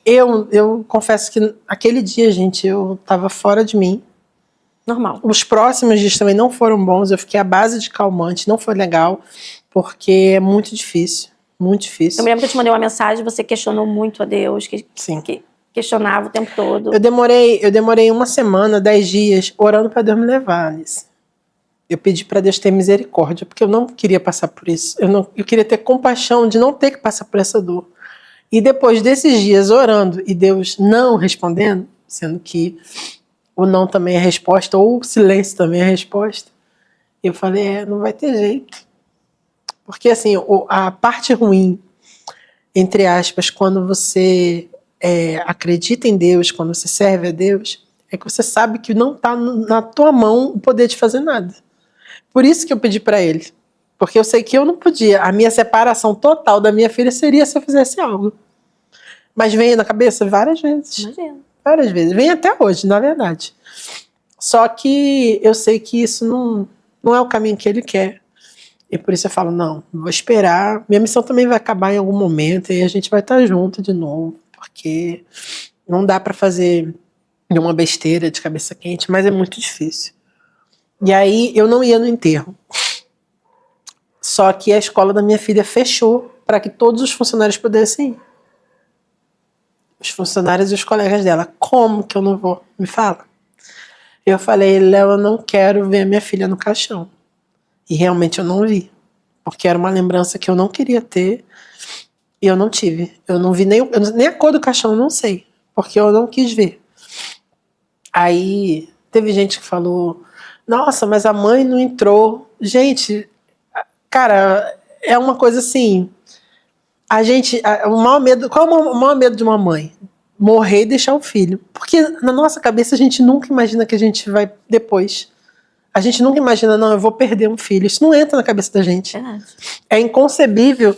eu confesso que aquele dia, gente, eu tava fora de mim. Normal. Os próximos dias também não foram bons. Eu fiquei à base de calmante, não foi legal. Porque é muito difícil, muito difícil. Eu me lembro que eu te mandei uma mensagem, você questionou muito a Deus, que questionava o tempo todo. Eu demorei 1 semana, 10 dias, orando para Deus me levar, Alice. Eu pedi para Deus ter misericórdia, porque eu não queria passar por isso. Eu queria ter compaixão de não ter que passar por essa dor. E depois desses dias orando e Deus não respondendo, sendo que o não também é resposta, ou o silêncio também é resposta, eu falei, não vai ter jeito. Porque, assim, a parte ruim, entre aspas, quando você acredita em Deus, quando você serve a Deus, é que você sabe que não está na tua mão o poder de fazer nada. Por isso que eu pedi para ele. Porque eu sei que eu não podia. A minha separação total da minha filha seria se eu fizesse algo. Mas veio na cabeça várias vezes. Imagina. Várias vezes. Vem até hoje, na verdade. Só que eu sei que isso não é o caminho que ele quer. E por isso eu falo, não, vou esperar. Minha missão também vai acabar em algum momento e a gente vai estar junto de novo. Porque não dá pra fazer uma besteira de cabeça quente, mas é muito difícil. E aí eu não ia no enterro. Só que a escola da minha filha fechou para que todos os funcionários pudessem ir. Os funcionários e os colegas dela. Como que eu não vou? Me fala. Eu falei, Léo, eu não quero ver a minha filha no caixão. E realmente eu não vi. Porque era uma lembrança que eu não queria ter e eu não tive. Eu não vi nem a cor do caixão, eu não sei. Porque eu não quis ver. Aí teve gente que falou, nossa, mas a mãe não entrou. Gente, cara, é uma coisa assim... o maior medo, qual é o maior medo de uma mãe? Morrer e deixar o filho. Porque na nossa cabeça a gente nunca imagina que a gente vai depois. A gente nunca imagina, não, eu vou perder um filho. Isso não entra na cabeça da gente. É inconcebível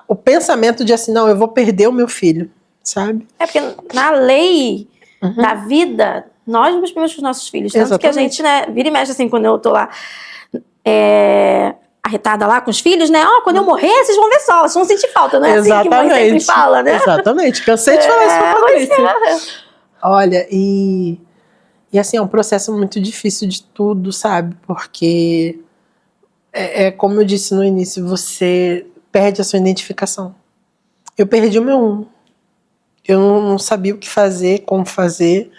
o pensamento de assim, não, eu vou perder o meu filho, sabe? É porque na lei da vida, nós nos primeiros com os nossos filhos. Tanto Exatamente. Que a gente, né, vira e mexe assim, quando eu tô lá... arretada lá com os filhos, né? Quando eu morrer, vocês vão ver só, vocês vão sentir falta, não é assim que mãe sempre fala, né? Exatamente, cansei de falar isso pra Patrícia. Olha, e assim, é um processo muito difícil de tudo, sabe? Porque, como eu disse no início, você perde a sua identificação. Eu perdi o meu eu não sabia o que fazer, como fazer,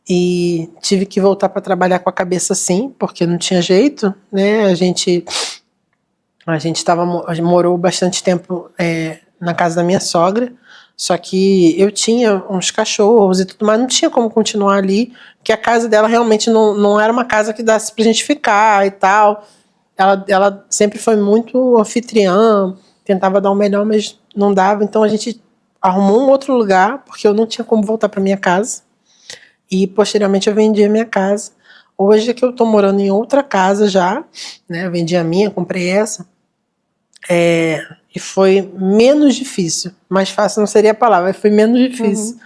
e tive que voltar para trabalhar com a cabeça assim, porque não tinha jeito, né? A gente morou bastante tempo na casa da minha sogra, só que eu tinha uns cachorros e tudo mais, não tinha como continuar ali, porque a casa dela realmente não era uma casa que desse pra gente ficar e tal. Ela sempre foi muito anfitriã, tentava dar o melhor, mas não dava, então a gente arrumou um outro lugar, porque eu não tinha como voltar para minha casa, e posteriormente eu vendi a minha casa. Hoje é que eu tô morando em outra casa já, né? Eu vendi a minha, comprei essa. E foi menos difícil. Mais fácil não seria a palavra, foi menos difícil.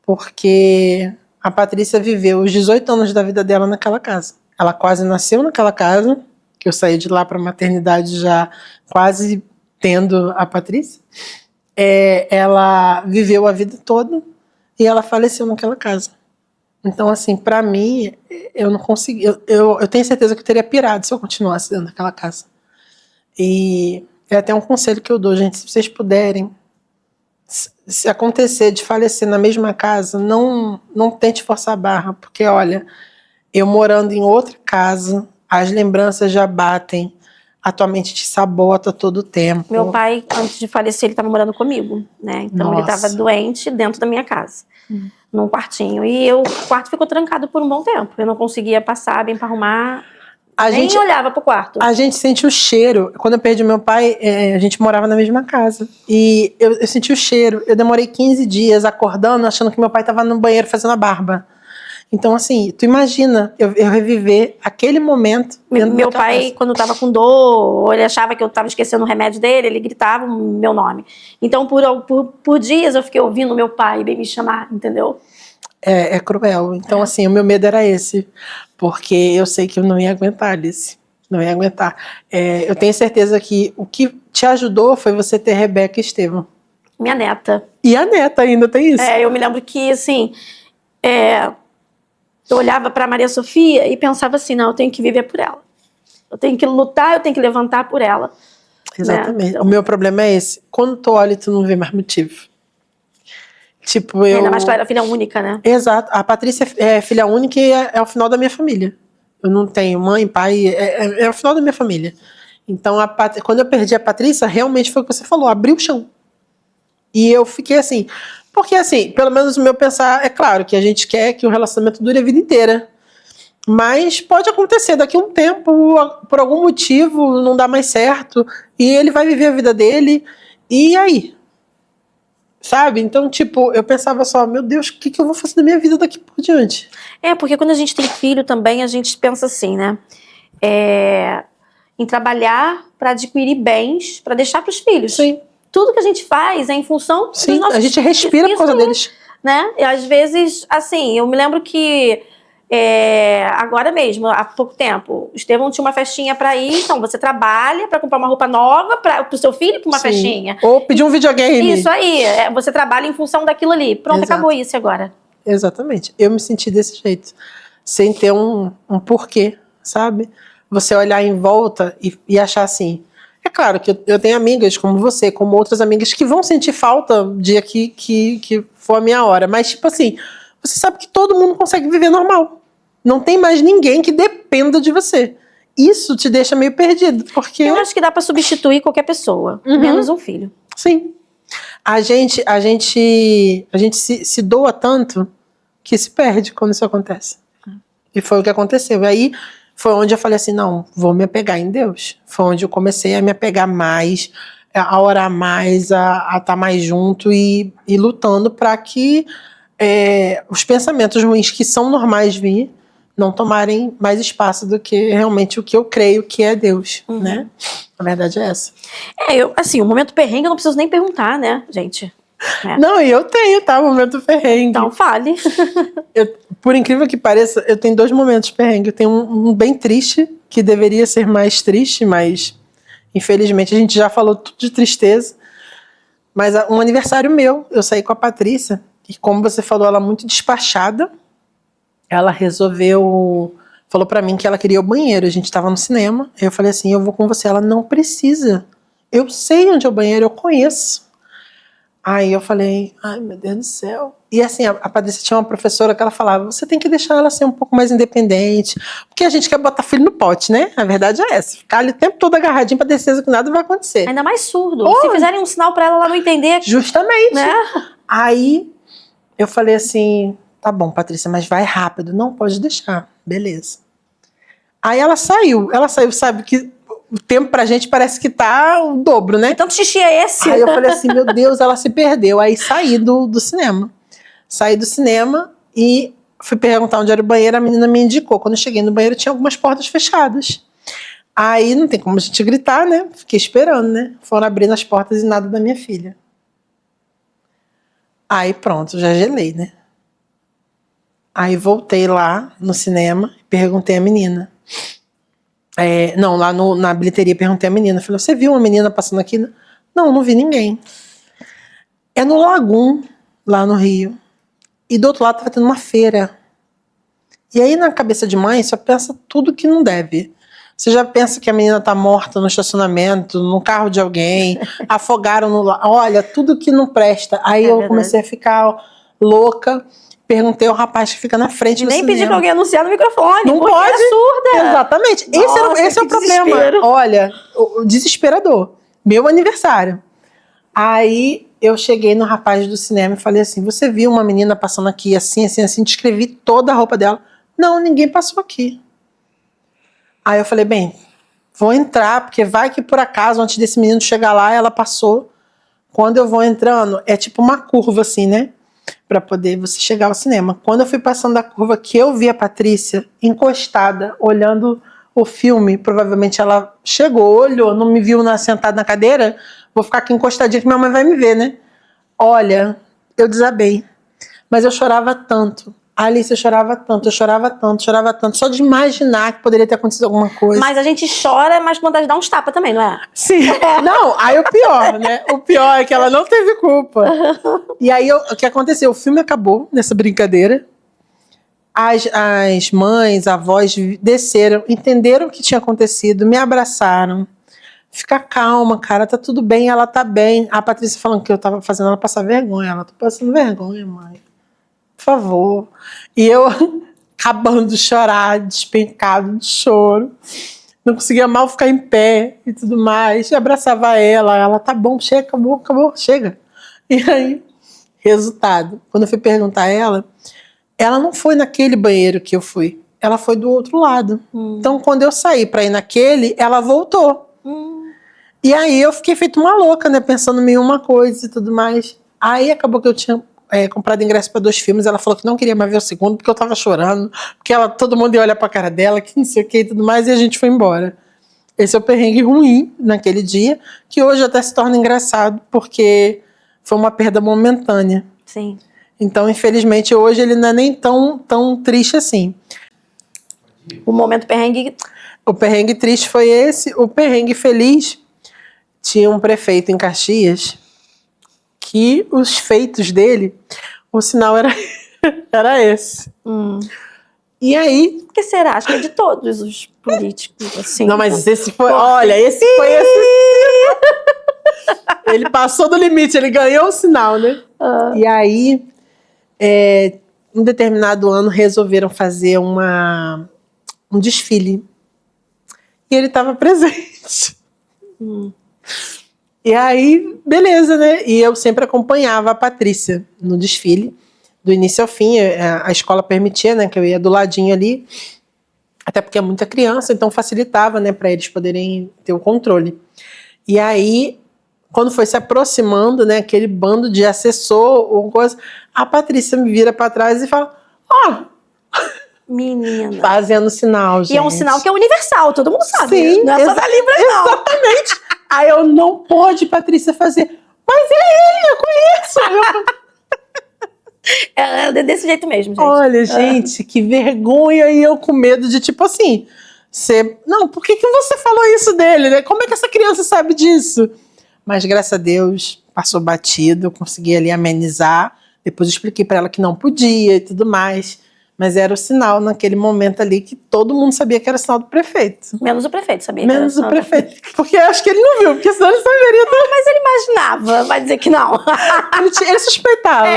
Porque a Patrícia viveu os 18 anos da vida dela naquela casa. Ela quase nasceu naquela casa, que eu saí de lá para a maternidade já quase tendo a Patrícia. Ela viveu a vida toda e ela faleceu naquela casa. Então, assim, para mim, eu não consegui. Eu tenho certeza que eu teria pirado se eu continuasse dentro daquela casa. E é até um conselho que eu dou, gente, se vocês puderem, se acontecer de falecer na mesma casa, não tente forçar a barra, porque olha, eu morando em outra casa, as lembranças já batem, a tua mente te sabota todo o tempo. Meu pai, antes de falecer, ele estava morando comigo, né? Então ele estava doente dentro da minha casa, num quartinho, e o quarto ficou trancado por um bom tempo, eu não conseguia passar bem para arrumar. Nem olhava pro quarto. A gente sente o cheiro. Quando eu perdi meu pai, a gente morava na mesma casa. E eu senti o cheiro. Eu demorei 15 dias acordando, achando que meu pai estava no banheiro fazendo a barba. Então, assim, tu imagina eu reviver aquele momento. Meu pai, quando estava com dor, ou ele achava que eu estava esquecendo o remédio dele, ele gritava o meu nome. Então, por dias eu fiquei ouvindo meu pai me chamar, entendeu? É cruel. Então, assim, o meu medo era esse. Porque eu sei que eu não ia aguentar, Alice. Não ia aguentar. Eu tenho certeza que o que te ajudou foi você ter Rebeca e Estevão. Minha neta. E a neta ainda tem isso. Eu me lembro que, assim, eu olhava para Maria Sofia e pensava assim, não, eu tenho que viver por ela. Eu tenho que lutar, eu tenho que levantar por ela. Exatamente. Né? Então, o meu problema é esse. Quando tu olha, tu não vê mais motivo. Tipo, ainda mais que ela era filha única, né? Exato. A Patrícia é filha única e é o final da minha família. Eu não tenho mãe, pai, é o final da minha família. Então, quando eu perdi a Patrícia, realmente foi o que você falou, abriu o chão. E eu fiquei assim, porque assim, pelo menos o meu pensar, é claro que a gente quer que o relacionamento dure a vida inteira. Mas pode acontecer daqui a um tempo, por algum motivo, não dá mais certo, e ele vai viver a vida dele, e aí? Sabe? Então, tipo, eu pensava só, meu Deus, o que eu vou fazer da minha vida daqui por diante? Porque quando a gente tem filho também, a gente pensa assim, né? Em trabalhar para adquirir bens, para deixar para os filhos. Sim. Tudo que a gente faz é em função dos nossos a gente respira por causa deles. né? E às vezes, assim, eu me lembro que agora mesmo, há pouco tempo, o Estevão tinha uma festinha pra ir, então você trabalha pra comprar uma roupa nova pro seu filho pra uma festinha. Ou pedir um videogame. Isso aí, você trabalha em função daquilo ali. Pronto, Exato. acabou isso agora. Exatamente. Eu me senti desse jeito, sem ter um porquê, sabe? Você olhar em volta e achar assim. É claro que eu tenho amigas como você, como outras amigas, que vão sentir falta o dia que for a minha hora. Mas, tipo assim, você sabe que todo mundo consegue viver normal. Não tem mais ninguém que dependa de você. Isso te deixa meio perdido, porque... Eu acho que dá pra substituir qualquer pessoa, menos um filho. Sim. A gente se doa tanto que se perde quando isso acontece. E foi o que aconteceu. E aí foi onde eu falei assim, não, vou me apegar em Deus. Foi onde eu comecei a me apegar mais, a orar mais, a estar mais junto e lutando para que os pensamentos ruins que são normais vir não tomarem mais espaço do que realmente o que eu creio que é Deus, né? A verdade é essa. Assim, o momento perrengue eu não preciso nem perguntar, né, gente? Não, e eu tenho, tá? Momento perrengue. Então, fale. Por incrível que pareça, eu tenho 2 momentos perrengue. Eu tenho um bem triste, que deveria ser mais triste, mas infelizmente a gente já falou tudo de tristeza. Mas um aniversário meu, eu saí com a Patrícia, e como você falou, ela é muito despachada. Ela falou pra mim que ela queria o banheiro. A gente tava no cinema. Eu falei assim, eu vou com você. Ela, não precisa. Eu sei onde é o banheiro, eu conheço. Aí eu falei, ai meu Deus do céu. E assim, a Patrícia tinha uma professora que ela falava, você tem que deixar ela ser um pouco mais independente. Porque a gente quer botar filho no pote, né? A verdade é essa. Ficar ali o tempo todo agarradinho pra ter certeza que nada vai acontecer. Ainda mais surdo. Se fizerem um sinal pra ela não entender. Justamente. Né? Aí eu falei assim, tá bom, Patrícia, mas vai rápido. Não, pode deixar. Beleza. Aí ela saiu, sabe, que o tempo pra gente parece que tá o dobro, né? Que tanto xixi é esse? Aí eu falei assim, meu Deus, ela se perdeu. Aí saí do cinema. Saí do cinema e fui perguntar onde era o banheiro, a menina me indicou. Quando eu cheguei no banheiro, tinha algumas portas fechadas. Aí não tem como a gente gritar, né? Fiquei esperando, né? Foram abrindo as portas e nada da minha filha. Aí pronto, já gelei, né? Aí voltei lá no cinema e perguntei à menina. Não, lá na bilheteria perguntei à menina. Falei, você viu uma menina passando aqui? Não, não vi ninguém. É no Lagum, lá no Rio. E do outro lado estava tendo uma feira. E aí na cabeça de mãe só pensa tudo que não deve. Você já pensa que a menina tá morta no estacionamento, no carro de alguém, afogaram no... Olha, tudo que não presta. Aí eu comecei a ficar louca. Perguntei ao rapaz que fica na frente do cinema. Nem pedi pra alguém anunciar no microfone. Não pode. Era surda. Exatamente. Nossa, esse é o problema. Desespero. Olha, o desesperador. Meu aniversário. Aí eu cheguei no rapaz do cinema e falei assim, você viu uma menina passando aqui assim, assim, assim, descrevi toda a roupa dela. Não, ninguém passou aqui. Aí eu falei, bem, vou entrar, porque vai que por acaso, antes desse menino chegar lá, ela passou. Quando eu vou entrando, é tipo uma curva assim, né? Pra poder você chegar ao cinema. Quando eu fui passando a curva, que eu vi a Patrícia encostada, olhando o filme, provavelmente ela chegou, olhou, não me viu sentada na cadeira, vou ficar aqui encostadinha que minha mãe vai me ver, né? Olha, eu desabei. Mas eu chorava tanto. A Alice, eu chorava tanto, só de imaginar que poderia ter acontecido alguma coisa. Mas a gente chora, mas com vontade de dar uns tapas também, não é? Sim. Não, aí o pior, né? O pior é que ela não teve culpa. E aí, o que aconteceu? O filme acabou nessa brincadeira. As mães, avós desceram, entenderam o que tinha acontecido, me abraçaram. Fica calma, cara, tá tudo bem, ela tá bem. A Patrícia falando que eu tava fazendo ela passar vergonha. Ela, tô passando vergonha, mãe. Por favor. E eu acabando de chorar, despencado de choro. Não conseguia mal ficar em pé e tudo mais. E abraçava ela, tá bom, chega, acabou, chega. E aí, resultado, quando eu fui perguntar a ela não foi naquele banheiro que eu fui. Ela foi do outro lado. Então, quando eu saí pra ir naquele, ela voltou. E aí eu fiquei feito uma louca, né? Pensando em mil uma coisa e tudo mais. Aí acabou que eu tinha comprado ingresso para 2 filmes. Ela falou que não queria mais ver o segundo, porque eu tava chorando. Porque todo mundo ia olhar pra cara dela, que não sei o que e tudo mais. E a gente foi embora. Esse é o perrengue ruim naquele dia, que hoje até se torna engraçado, porque foi uma perda momentânea. Sim. Então, infelizmente, hoje ele não é nem tão triste assim. O momento perrengue... O perrengue triste foi esse. O perrengue feliz, tinha um prefeito em Caxias que os feitos dele, o sinal era, era esse. E aí... Por que será? Acho que é de todos os políticos, assim. Não, mas esse foi... Olha, esse foi esse... Ele passou do limite, ele ganhou o sinal, né? E aí, em determinado ano, resolveram fazer um desfile. E ele estava presente. E aí, beleza, né? E eu sempre acompanhava a Patrícia no desfile, do início ao fim. A escola permitia, né, que eu ia do ladinho ali, até porque é muita criança, então facilitava, né, para eles poderem ter o controle. E aí, quando foi se aproximando, né, aquele bando de assessor ou coisa, a Patrícia me vira para trás e fala: ó, Menina. fazendo sinal, gente. E é um sinal que é universal, todo mundo sabe. Sim, não é só da Libra, não. Exatamente. Aí eu, não pode, Patrícia, fazer. Mas é ele, eu conheço. É desse jeito mesmo, gente. Olha, gente, que vergonha. E eu com medo de, tipo assim, não, por que você falou isso dele, né? Como é que essa criança sabe disso? Mas graças a Deus, passou batido, consegui ali amenizar. Depois eu expliquei para ela que não podia e tudo mais. Mas era o sinal naquele momento ali que todo mundo sabia que era o sinal do prefeito. Menos o prefeito, sabia? Menos o prefeito. Porque eu acho que ele não viu, porque senão ele saberia. Mas ele imaginava, vai dizer que não. Ele suspeitava.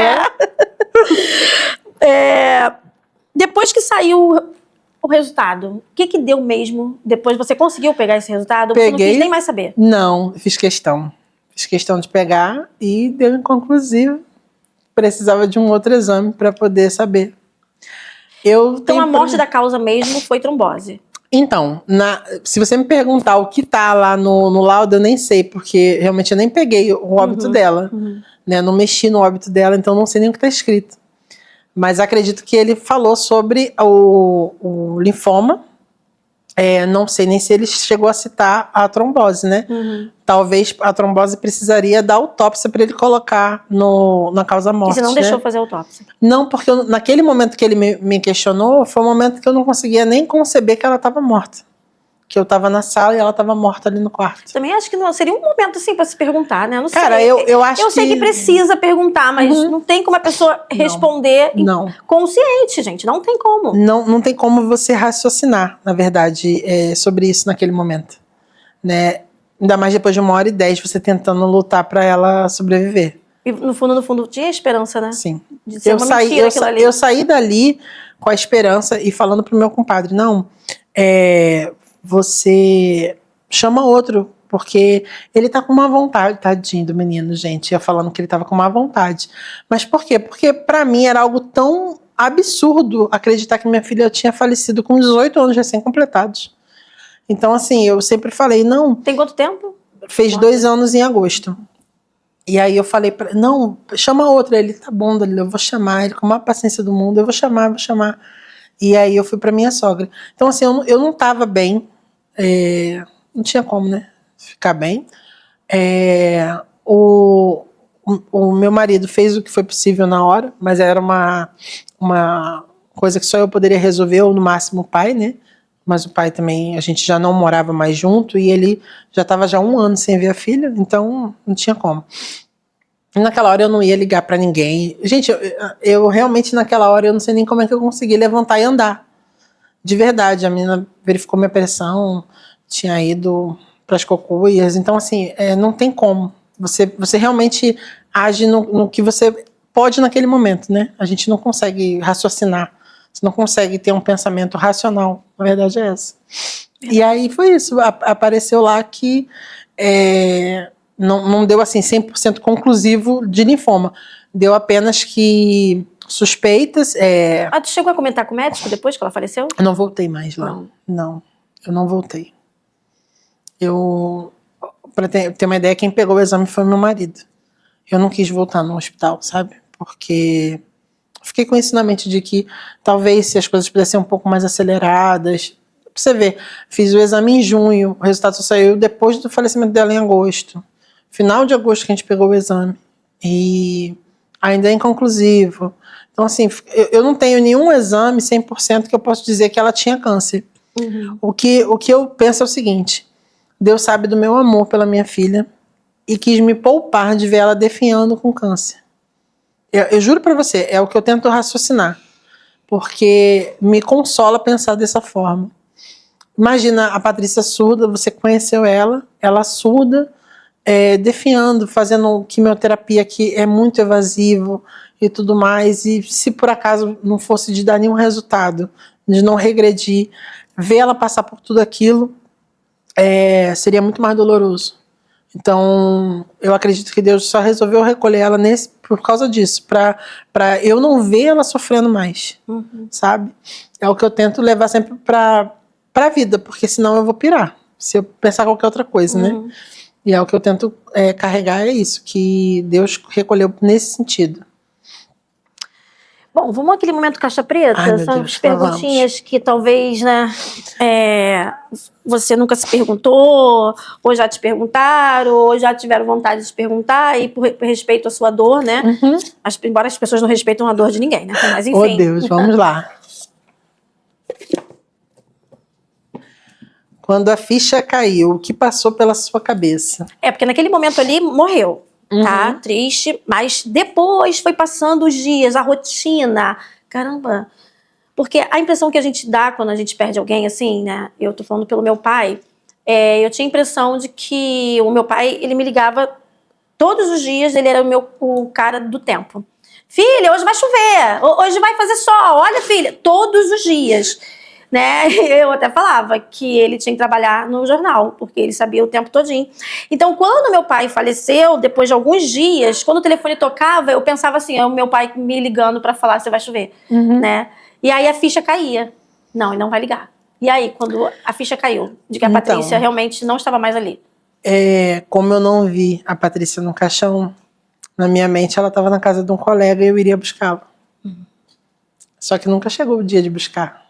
Depois que saiu o resultado, o que deu mesmo? Depois você conseguiu pegar esse resultado? Ou você não quis nem mais saber? Não, fiz questão. Fiz questão de pegar e deu inconclusivo. Precisava de um outro exame para poder saber. Então a morte da causa mesmo foi trombose. Então, se você me perguntar o que tá lá no laudo, eu nem sei, porque realmente eu nem peguei o óbito dela. Né? Não mexi no óbito dela, então não sei nem o que tá escrito. Mas acredito que ele falou sobre o linfoma. Não sei nem se ele chegou a citar a trombose, né? Talvez a trombose precisaria da autópsia para ele colocar na causa-morte. E você não deixou fazer a autópsia? Não, porque naquele momento que ele me questionou, foi um momento que eu não conseguia nem conceber que ela estava morta. Que eu estava na sala e ela estava morta ali no quarto. Também acho que não seria um momento assim para se perguntar, né? Eu não Cara, sei. eu acho eu sei que precisa perguntar, mas não tem como a pessoa responder consciente, gente. Não tem como. Não tem como você raciocinar, na verdade, sobre isso naquele momento. Né? Ainda mais depois de 1h10 você tentando lutar para ela sobreviver. E no fundo, tinha esperança, né? Sim. De ser uma mentira aquilo ali. Eu saí dali com a esperança e falando pro meu compadre, não, você chama outro, porque ele tá com má vontade, tadinho do menino, gente, ia falando que ele tava com má vontade. Mas por quê? Porque pra mim era algo tão absurdo acreditar que minha filha tinha falecido com 18 anos recém-completados. Então, assim, eu sempre falei, não... Tem quanto tempo? Fez 2 anos em agosto. E aí eu falei pra ele, não, chama outro. Ele, tá bom, Dalila, eu vou chamar. Ele, com a maior paciência do mundo, eu vou chamar. E aí eu fui pra minha sogra. Então, assim, eu não tava bem. Não tinha como, né? Ficar bem. O meu marido fez o que foi possível na hora, mas era uma coisa que só eu poderia resolver, ou no máximo o pai, né? Mas o pai também, a gente já não morava mais junto e ele já estava já 1 ano sem ver a filha, então não tinha como. E naquela hora eu não ia ligar para ninguém. Gente, eu realmente naquela hora eu não sei nem como é que eu consegui levantar e andar. De verdade, a menina verificou minha pressão, tinha ido para as cocuias, então assim, não tem como. Você realmente age no que você pode naquele momento, né? A gente não consegue raciocinar. Você não consegue ter um pensamento racional. A verdade é essa. E aí foi isso. Apareceu lá que não deu assim 100% conclusivo de linfoma. Deu apenas que suspeitas. Tu chegou a comentar com o médico depois que ela faleceu? Eu não voltei mais lá. Não, eu não voltei. Para ter uma ideia, quem pegou o exame foi meu marido. Eu não quis voltar no hospital, sabe? Porque... fiquei com isso na mente de que talvez se as coisas pudessem ser um pouco mais aceleradas. Pra você ver, fiz o exame em junho, o resultado só saiu depois do falecimento dela em agosto. Final de agosto que a gente pegou o exame. E ainda é inconclusivo. Então, assim, eu não tenho nenhum exame 100% que eu posso dizer que ela tinha câncer. Uhum. O que eu penso é o seguinte: Deus sabe do meu amor pela minha filha e quis me poupar de ver ela definhando com câncer. Eu juro pra você, é o que eu tento raciocinar, porque me consola pensar dessa forma. Imagina a Patrícia surda, você conheceu ela surda, definhando, fazendo quimioterapia que é muito evasivo e tudo mais, e se por acaso não fosse de dar nenhum resultado, de não regredir, ver ela passar por tudo aquilo, seria muito mais doloroso. Então, eu acredito que Deus só resolveu recolher ela por causa disso, para eu não ver ela sofrendo mais, sabe? É o que eu tento levar sempre para a vida, porque senão eu vou pirar, se eu pensar qualquer outra coisa, né? E é o que eu tento carregar, é isso, que Deus recolheu nesse sentido. Bom, vamos àquele momento caixa preta? Ai, meu São Deus, as perguntinhas que talvez, né, você nunca se perguntou, ou já te perguntaram, ou já tiveram vontade de se perguntar, e por respeito à sua dor, né? Embora as pessoas não respeitam a dor de ninguém, né? Mas enfim. Oh, Deus, vamos lá. Quando a ficha caiu, o que passou pela sua cabeça? Porque naquele momento ali morreu. Tá? Triste, mas depois foi passando os dias, a rotina. Caramba. Porque a impressão que a gente dá quando a gente perde alguém, assim, né? Eu tô falando pelo meu pai. Eu tinha a impressão de que o meu pai, ele me ligava todos os dias, ele era o cara do tempo. Filha, hoje vai chover, hoje vai fazer sol, olha, filha, todos os dias. Né? Eu até falava que ele tinha que trabalhar no jornal, porque ele sabia o tempo todinho. Então, quando meu pai faleceu, depois de alguns dias, quando o telefone tocava, eu pensava assim, é o meu pai me ligando para falar se vai chover, né? E aí a ficha caía. Não, ele não vai ligar. E aí, quando a ficha caiu, de que a Patrícia realmente não estava mais ali? Como eu não vi a Patrícia no caixão, na minha mente ela estava na casa de um colega e eu iria buscá-la. Só que nunca chegou o dia de buscar.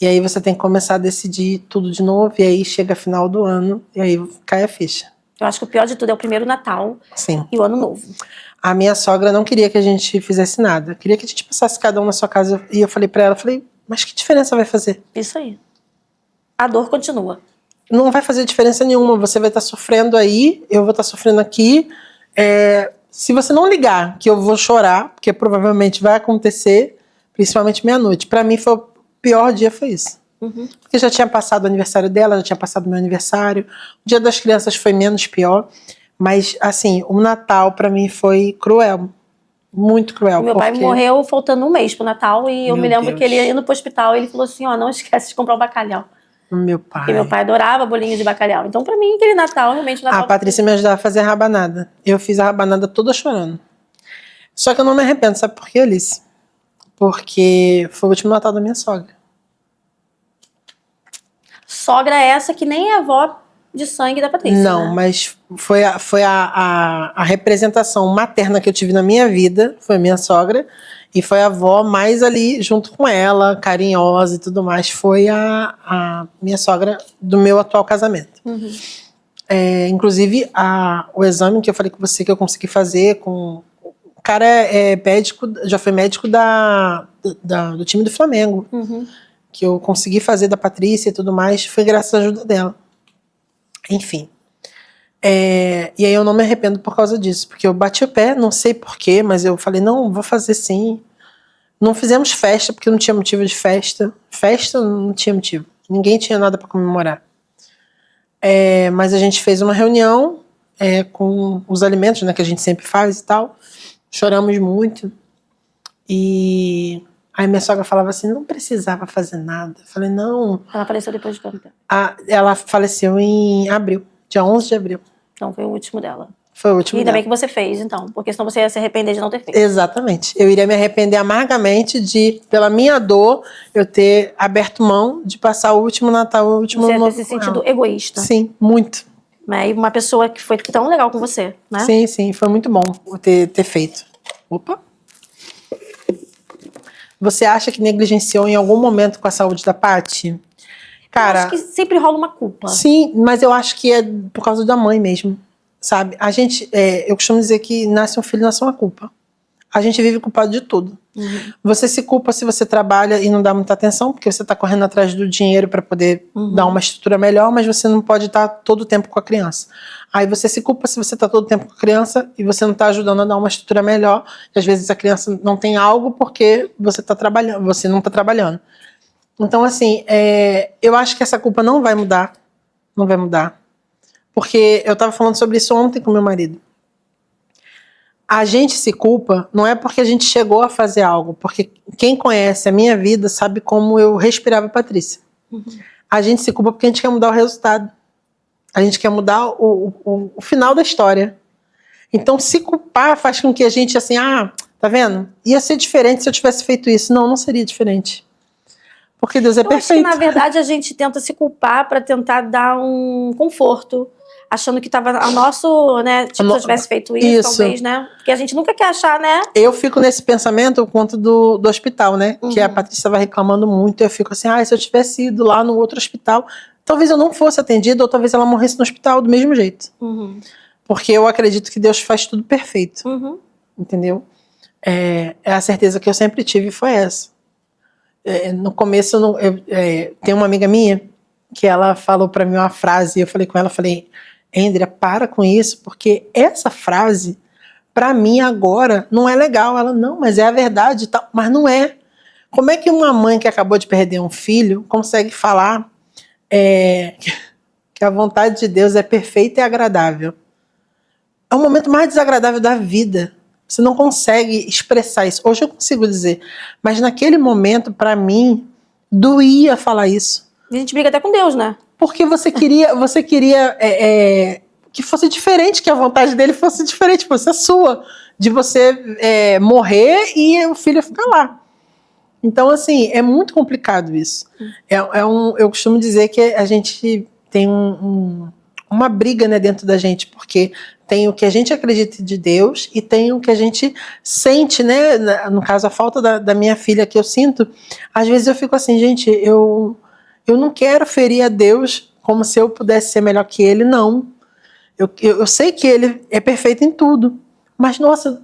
E aí você tem que começar a decidir tudo de novo, e aí chega final do ano, e aí cai a ficha. Eu acho que o pior de tudo é o primeiro Natal. Sim. E o Ano Novo. A minha sogra não queria que a gente fizesse nada. Queria que a gente passasse cada um na sua casa. E eu falei pra ela, mas que diferença vai fazer? Isso aí. A dor continua. Não vai fazer diferença nenhuma. Você vai estar sofrendo aí, eu vou estar sofrendo aqui. Se você não ligar que eu vou chorar, porque provavelmente vai acontecer, principalmente meia-noite. Pra mim foi o pior dia, foi isso. Porque já tinha passado o aniversário dela, já tinha passado o meu aniversário. O Dia das Crianças foi menos pior. Mas, assim, o Natal pra mim foi cruel. Muito cruel. O meu pai morreu faltando um mês pro Natal. E eu me lembro que ele ia indo pro hospital e ele falou assim, não esquece de comprar o bacalhau. Meu pai. Porque meu pai adorava bolinho de bacalhau. Então, pra mim, aquele Natal, realmente... Natal a Patrícia me ajudava a fazer a rabanada. Eu fiz a rabanada toda chorando. Só que eu não me arrependo, sabe por quê, Alice? Porque foi o último Natal da minha sogra. Sogra essa que nem é avó de sangue da Patrícia, não, né? Mas foi a representação materna que eu tive na minha vida, foi a minha sogra, e foi a avó mais ali junto com ela, carinhosa e tudo mais, foi a minha sogra do meu atual casamento. Inclusive, o exame que eu falei com você que eu consegui fazer com... O cara médico, já foi médico do time do Flamengo. Que eu consegui fazer da Patrícia e tudo mais, foi graças à ajuda dela. Enfim. E aí eu não me arrependo por causa disso, porque eu bati o pé, não sei porquê, mas eu falei, não, vou fazer sim. Não fizemos festa, porque não tinha motivo de festa. Festa não tinha motivo. Ninguém tinha nada para comemorar. Mas a gente fez uma reunião com os alimentos, né, que a gente sempre faz e tal. Choramos muito. E... Aí minha sogra falava assim, não precisava fazer nada. Eu falei, não. Ela faleceu depois de quanto tempo? Ela faleceu em abril, dia 11 de abril. Então foi o último dela. Foi o último dela. E dela. ainda bem que você fez, então. Porque senão você ia se arrepender de não ter feito. Exatamente. Eu iria me arrepender amargamente de, pela minha dor, eu ter aberto mão de passar o último Natal, o último Ano Novo. Você ter se sentido egoísta. Sim, muito. E uma pessoa que foi tão legal com você, né? Sim, foi muito bom ter feito. Opa! Você acha que negligenciou em algum momento com a saúde da Paty? Cara, eu acho que sempre rola uma culpa. Sim, mas eu acho que é por causa da mãe mesmo, sabe? A gente, eu costumo dizer que nasce um filho, nasce uma culpa. a gente vive culpado de tudo. Você se culpa se você trabalha e não dá muita atenção, porque você está correndo atrás do dinheiro para poder dar uma estrutura melhor, mas você não pode estar todo o tempo com a criança. Aí você se culpa se você está todo o tempo com a criança e você não está ajudando a dar uma estrutura melhor, e às vezes a criança não tem algo porque você está trabalhando, você não está trabalhando. Então, assim, eu acho que essa culpa não vai mudar. Não vai mudar. Porque eu estava falando sobre isso ontem com meu marido. A gente se culpa não é porque a gente chegou a fazer algo, porque quem conhece a minha vida sabe como eu respirava Patrícia. A gente se culpa porque a gente quer mudar o resultado. A gente quer mudar o final da história. Então, se culpar faz com que a gente, assim, tá vendo? Ia ser diferente se eu tivesse feito isso. Não, não seria diferente. Porque Deus é perfeito. Acho que, na verdade, a gente tenta se culpar para tentar dar um conforto, achando que estava ao nosso, né? Tipo, se eu tivesse feito isso, talvez, né? Porque a gente nunca quer achar, né? Eu fico nesse pensamento por conta do hospital, né? Que a Patrícia estava reclamando muito. Eu fico assim, se eu tivesse ido lá no outro hospital, talvez eu não fosse atendida, ou talvez ela morresse no hospital do mesmo jeito. Porque eu acredito que Deus faz tudo perfeito. Entendeu? A certeza que eu sempre tive foi essa. No começo, tem uma amiga minha que ela falou para mim uma frase, e eu falei com ela, Andrea, para com isso, porque essa frase, para mim agora, não é legal. Ela, não, mas é a verdade, tá? Mas não é. Como é que uma mãe que acabou de perder um filho consegue falar que a vontade de Deus é perfeita e agradável? É o momento mais desagradável da vida. Você não consegue expressar isso. Hoje eu consigo dizer, mas naquele momento, para mim, doía falar isso. A gente briga até com Deus, né? Porque você queria que fosse diferente, que a vontade dele fosse diferente, fosse a sua, de você morrer e o filho ficar lá. Então, assim, é muito complicado isso. Eu costumo dizer que a gente tem uma briga, né, dentro da gente, porque tem o que a gente acredita de Deus e tem o que a gente sente, né? No caso, a falta da minha filha que eu sinto. Às vezes eu fico assim, gente, eu não quero ferir a Deus como se eu pudesse ser melhor que Ele, não. Eu sei que Ele é perfeito em tudo, mas, nossa,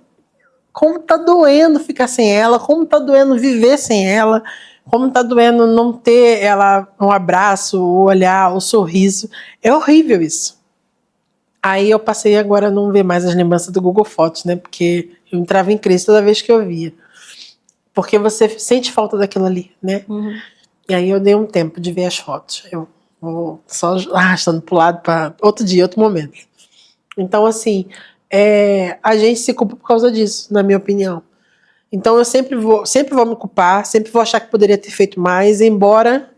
como tá doendo ficar sem ela, como tá doendo viver sem ela, como tá doendo não ter ela um abraço, o olhar, o sorriso. É horrível isso. Aí eu passei agora a não ver mais as lembranças do Google Fotos, né? Porque eu entrava em crise toda vez que eu via. Porque você sente falta daquilo ali, né? E aí eu dei um tempo de ver as fotos. Eu vou só arrastando pro lado para outro dia, outro momento. Então, assim, a gente se culpa por causa disso, na minha opinião. Então eu sempre vou me culpar, sempre vou achar que poderia ter feito mais, embora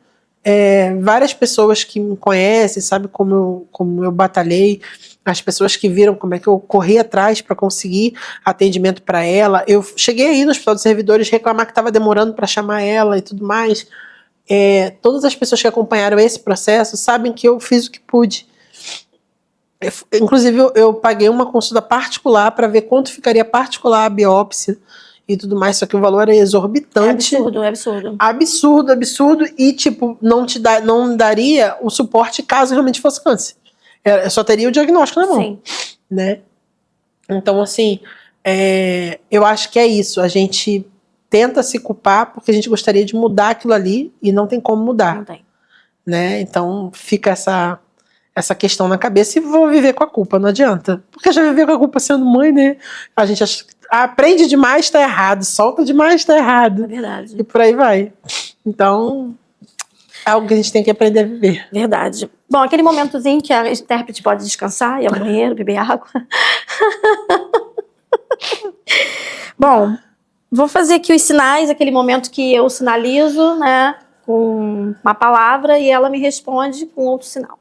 várias pessoas que me conhecem, sabem como eu batalhei, as pessoas que viram como é que eu corri atrás para conseguir atendimento para ela. Eu cheguei aí no Hospital dos Servidores reclamar que estava demorando para chamar ela e tudo mais. Todas as pessoas que acompanharam esse processo sabem que eu fiz o que pude. Inclusive eu paguei uma consulta particular para ver quanto ficaria particular a biópsia e tudo mais, só que o valor é exorbitante. Absurdo, e tipo, não daria o suporte caso realmente fosse câncer. Só teria o diagnóstico na mão. Sim. Né? Então, assim, eu acho que é isso, a gente tenta se culpar porque a gente gostaria de mudar aquilo ali e não tem como mudar. Não tem. Né? Então fica essa questão na cabeça e vou viver com a culpa, não adianta. Porque já viver com a culpa sendo mãe, né? A gente aprende demais, tá errado. Solta demais, tá errado. É verdade. E por aí vai. Então, é algo que a gente tem que aprender a viver. Verdade. Bom, aquele momentozinho que a intérprete pode descansar, ir ao banheiro, beber água. Bom, vou fazer aqui os sinais, aquele momento que eu sinalizo, né, com uma palavra e ela me responde com outro sinal.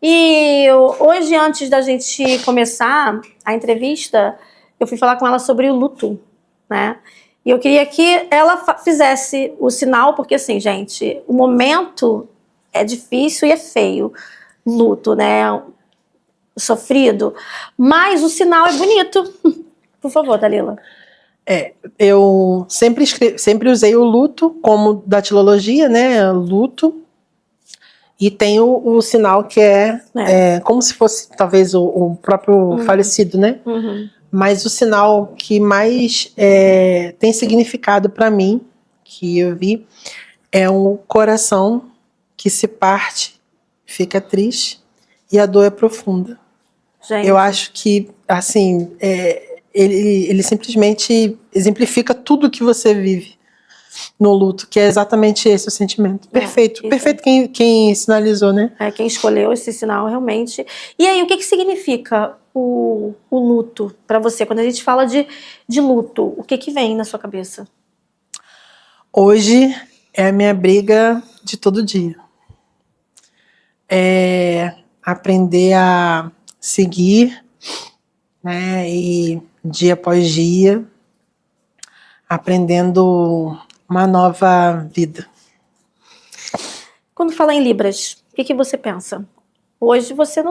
E hoje, antes da gente começar a entrevista, eu fui falar com ela sobre o luto, né? E eu queria que ela fizesse o sinal, porque assim, gente, o momento é difícil e é feio. Luto, né? Sofrido. Mas o sinal é bonito. Por favor, Dalila. Eu sempre usei o luto como datilologia, né? Luto. E tem o sinal que é como se fosse talvez o próprio falecido, né? Mas o sinal que mais tem significado para mim, que eu vi, é um coração que se parte, fica triste e a dor é profunda. Gente. Eu acho que, assim, ele simplesmente exemplifica tudo que você vive no luto, que é exatamente esse o sentimento. Perfeito. Perfeito quem sinalizou, né? Quem escolheu esse sinal, realmente. E aí, o que significa o luto para você? Quando a gente fala de luto, o que vem na sua cabeça? Hoje é a minha briga de todo dia. É aprender a seguir, né, e dia após dia, aprendendo uma nova vida. Quando fala em Libras, o que você pensa? Hoje você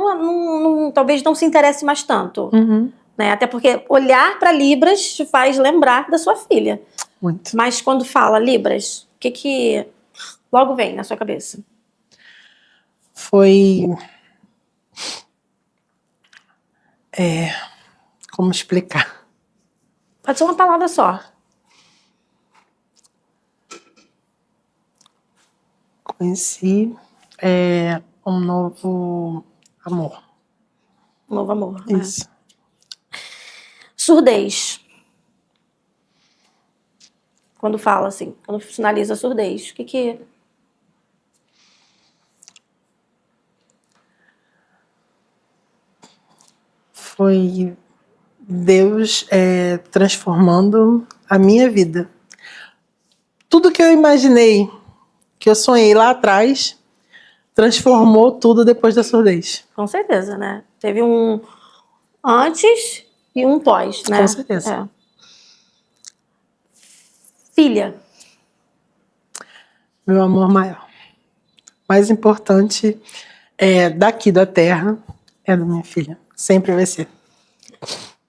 talvez não se interesse mais tanto, né? Até porque olhar para Libras te faz lembrar da sua filha. Muito. Mas quando fala Libras, o que logo vem na sua cabeça? Foi... como explicar? Pode ser uma palavra só. Conheci um novo amor. Um novo amor. Isso. Surdez. Quando fala assim, quando finaliza a surdez, o que Foi Deus transformando a minha vida. Tudo que eu imaginei, que eu sonhei lá atrás, transformou tudo depois da surdez. Com certeza, né? Teve um antes e um pós, né? Com certeza. Filha. Meu amor maior. Mais importante daqui da terra é da minha filha. Sempre vai ser.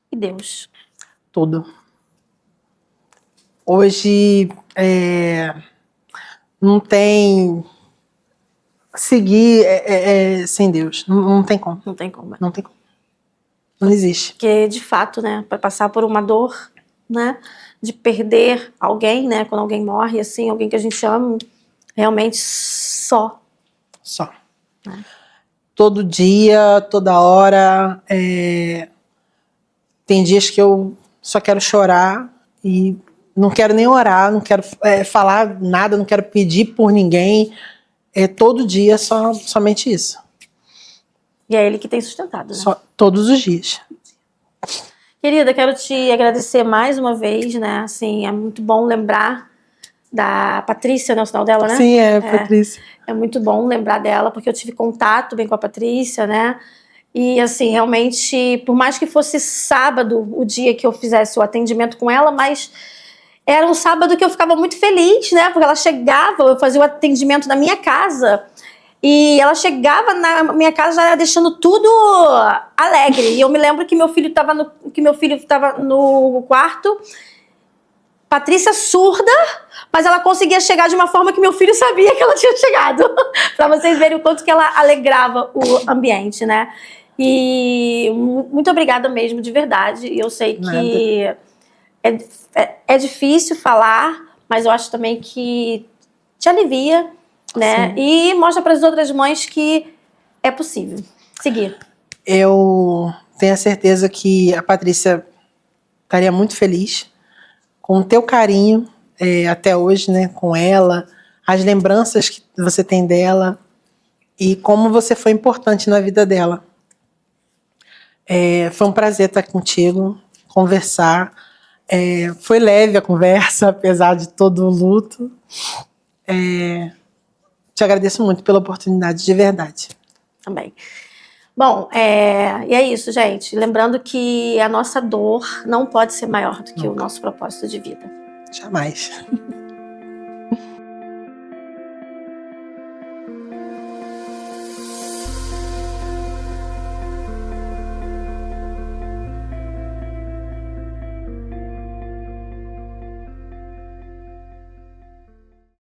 E Deus. Tudo. Hoje não tem seguir sem Deus. Não tem como. Não tem como. Não tem como. Não existe. Porque, de fato, né, para passar por uma dor, né, de perder alguém, né, quando alguém morre, assim, alguém que a gente ama, realmente só. Só. Todo dia, toda hora. Tem dias que eu só quero chorar e não quero nem orar, não quero falar nada, não quero pedir por ninguém. Todo dia somente isso. E é ele que tem sustentado, né? Todos os dias. Querida, quero te agradecer mais uma vez, né? Assim, é muito bom lembrar da Patrícia, né? O sinal dela, né? Sim, Patrícia. É muito bom lembrar dela, porque eu tive contato bem com a Patrícia, né? E, assim, realmente, por mais que fosse sábado o dia que eu fizesse o atendimento com ela, mas era um sábado que eu ficava muito feliz, né? Porque ela chegava, eu fazia o atendimento na minha casa, e ela chegava na minha casa já deixando tudo alegre. E eu me lembro que meu filho estava no quarto, Patrícia surda, mas ela conseguia chegar de uma forma que meu filho sabia que ela tinha chegado. Para vocês verem o quanto que ela alegrava o ambiente, né? E muito obrigada mesmo, de verdade. Eu sei que é difícil falar, mas eu acho também que te alivia, né? Sim. E mostra para as outras mães que é possível seguir. Eu tenho a certeza que a Patrícia estaria muito feliz com o teu carinho até hoje, né, com ela, as lembranças que você tem dela e como você foi importante na vida dela. Foi um prazer estar contigo, conversar. Foi leve a conversa, apesar de todo o luto. Te agradeço muito pela oportunidade, de verdade. Também. Bom, e é isso, gente. Lembrando que a nossa dor não pode ser maior do que o nosso propósito de vida. Jamais.